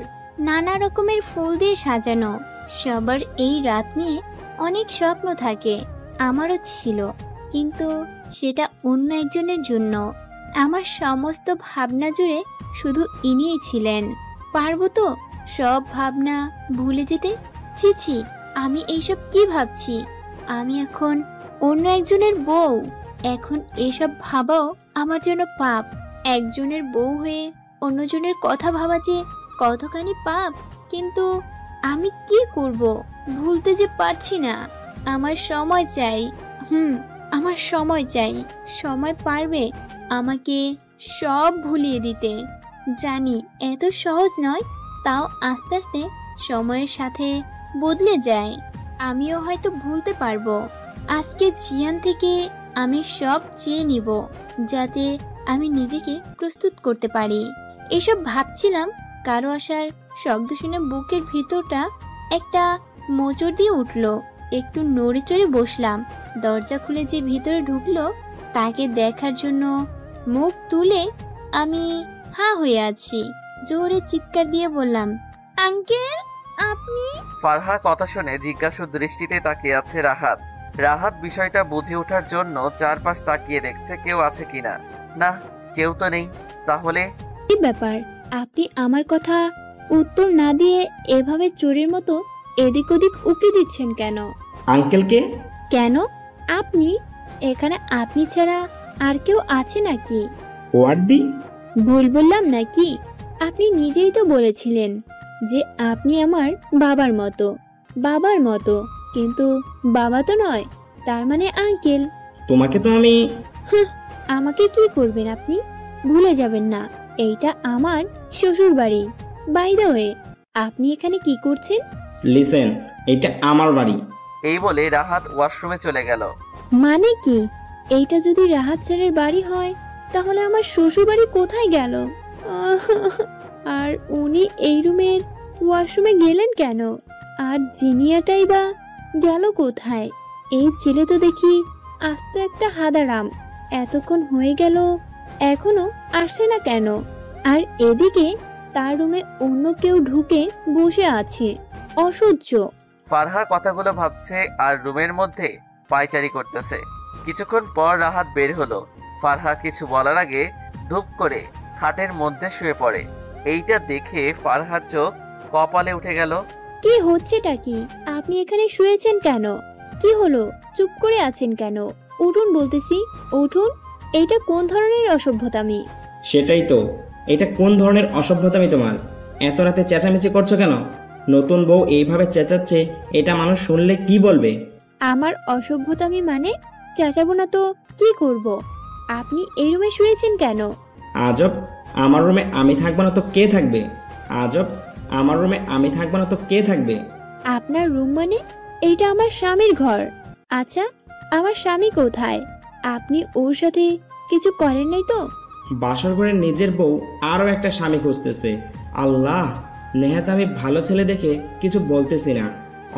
নানা রকমের ফুল দিয়ে সাজানো। সবার এই রাত নিয়ে অনেক স্বপ্ন থাকে, আমারও ছিল, কিন্তু সেটা অন্য একজনের জন্য। আমার সমস্ত ভাবনা জুড়ে শুধু ইনিই ছিলেন। পারবো তো সব ভাবনা ভুলে যেতে? ছি ছি, আমি এইসব কি ভাবছি? আমি এখন অন্য একজনের বউ। এখন এসব ভাবাও আমার জন্য পাপ। একজনের বউ হয়ে অন্যজনের কথা ভাবা যে কতখানি পাপ। কিন্তু আমি কি করব? ভুলতে যে পারছি না। আমার সময় চাই। আমার সময় চাই। সময় পারবে আমাকে সব ভুলিয়ে দিতে। জানি এত সহজ নয়, তাও আস্তে আস্তে সময়ের সাথে বদলে যায়। আমিও হয়তো ভুলতে পারবো। আজকে জিয়ান থেকে আমি সব চেয়ে নিব, যাতে আমি নিজেকে প্রস্তুত করতে পারি। এসব ভাবছিলাম, কারো আসার শব্দ শুনে বুকের ভিতরটা একটা মোচড় দিয়ে উঠল। একটু নড়ে চড়ে বসলাম। দরজা খুলে যে ভিতরে ঢুকলো তাকে দেখার জন্য মুখ তুলে আমি হা হয়ে আছি। জোরে চিৎকার দিয়ে বললাম, আঙ্কেল আপনি? ফারহা কথা শুনে জিজ্ঞাসু দৃষ্টিতে তাকিয়ে আছে রাহাত। রাহাত বিষয়টা বুঝে ওঠার জন্য চারপাশ তাকিয়ে দেখছে কেউ আছে কিনা। না, কেউ তো নেই। তাহলে কি ব্যাপার? আপনি আমার কথা উত্তর না দিয়ে এভাবে চোরের মতো এদিক ওদিক উকি দিচ্ছেন কেন? আঙ্কেলকে? কেন আপনি? এখানে আপনি ছাড়া আর কেউ আছে নাকি? ওয়ার্ডি? ভুল বললাম নাকি? আপনি নিজেই তো বলেছিলেন যে আপনি আমার বাবার মতো। বাবার মতো, কিন্তু বাবা তো নয়। তার মানে আঙ্কেল। তোমাকে তো আমি... আমাকে কি করবেন আপনি? ভুলে যাবেন না, এইটা আমার শ্বশুর বাড়ি। বাই দ্য ওয়ে, আপনি এখানে কি করছেন? লিসেন, এটা আমার বাড়ি। এই বলে রাহাত ওয়াশরুমে চলে গেল। মানে কি? এইটা যদি রাহাত স্যারের বাড়ি হয়, তাহলে আমার শ্বশুর বাড়ি কোথায় গেল? আর উনি এই রুমের ওয়াশরুমে গেলেন কেন? আর জিনিয়াটাই বা গেল কোথায়? এই ছেলে তো দেখি আস্ত একটা হাদারাম। এতক্ষণ হয়ে গেল এখনো আসছে না কেন? আর এদিকে তার রুমে অন্য কেউ ঢুকে বসে আছে। অসহ্য। ফারহা কথাগুলো ভাবছে আর রুমের মধ্যে পায়চারি করতেছে। কিছুক্ষণ পর রাহাত বের হলো। ফারহা কিছু বলার আগে ধুপ করে খাটের মধ্যে শুয়ে পড়ে। এইটা দেখে ফারহার চোখ কপালে উঠে গেল। কি হচ্ছেটা কি? আপনি এখানে শুয়েছেন কেন? কি হলো? চুপ করে আছেন কেন? উঠুন বলতেছি, উঠুন। এইটা কোন ধরনের অসভ্যতামি? সেটাই তো, এটা কোন ধরনের অসভ্যতামি তোমার? এত রাতে চেঁচামেচি করছো কেন? নতুন বউ এইভাবে চেঁচাচ্ছে, এটা মানুষ শুনলে কি বলবে? আমার অসভ্যতামি মানে? চেঁচাবো না তো কি করব? আপনি এই রুমে শুয়েছেন কেন? আজব, আমার রুমে আমি থাকবো না তো কে থাকবে? আজব, আমার রুমে আমি থাকবো না তো কে থাকবে? আপনার রুম মানে? এইটা আমার স্বামীর ঘর। আচ্ছা, আমার স্বামী কোথায়? আপনি ওর সাথে কিছু করেন নাই তো? বাসর ঘরে নিজের বউ আরও একটা স্বামী খুঁজতেছে। আল্লাহ, নেহাত আমি ভালো ছেলে দেখে কিছু বলতেছি না,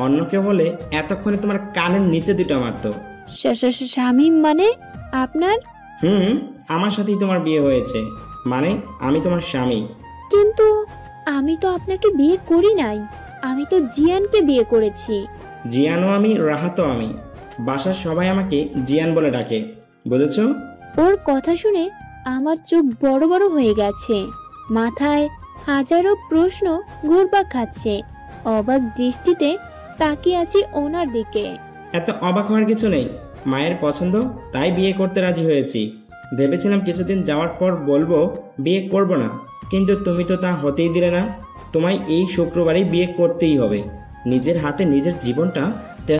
অন্য কেউ বলে এতক্ষণে তোমার কানের নিচে দুটো মারতো। স্বামী মানে আপনার? আমার সাথেই তোমার বিয়ে হয়েছে, মানে আমি তোমার স্বামী। কিন্তু আমি তো আপনাকে বিয়ে করি নাই, আমি তো জিয়ানকে বিয়ে করেছি। জিয়ানও আমি, রাহাতও আমি। বাসার সবাই আমাকে জিয়ান বলে ডাকে, বুঝেছো? ওর কথা শুনে আমার চোখ বড় বড় হয়ে গেছে, মাথায় হাজারো প্রশ্ন ঘুরপাক খাচ্ছে। অবাক দৃষ্টিতে তাকিয়ে আছি ওনার দিকে। এত অবাক হওয়ার কিছু নেই, মায়ের পছন্দ তাই বিয়ে করতে রাজি হয়েছি। ভেবেছিলাম কিছুদিন যাওয়ার পর বলবো বিয়ে করব না, কিন্তু তুমি তো তা হতেই দিলে না। তোমায় এই শুক্রবারই বিয়ে করতেই হবে। নিজের হাতে নিজের জীবনটা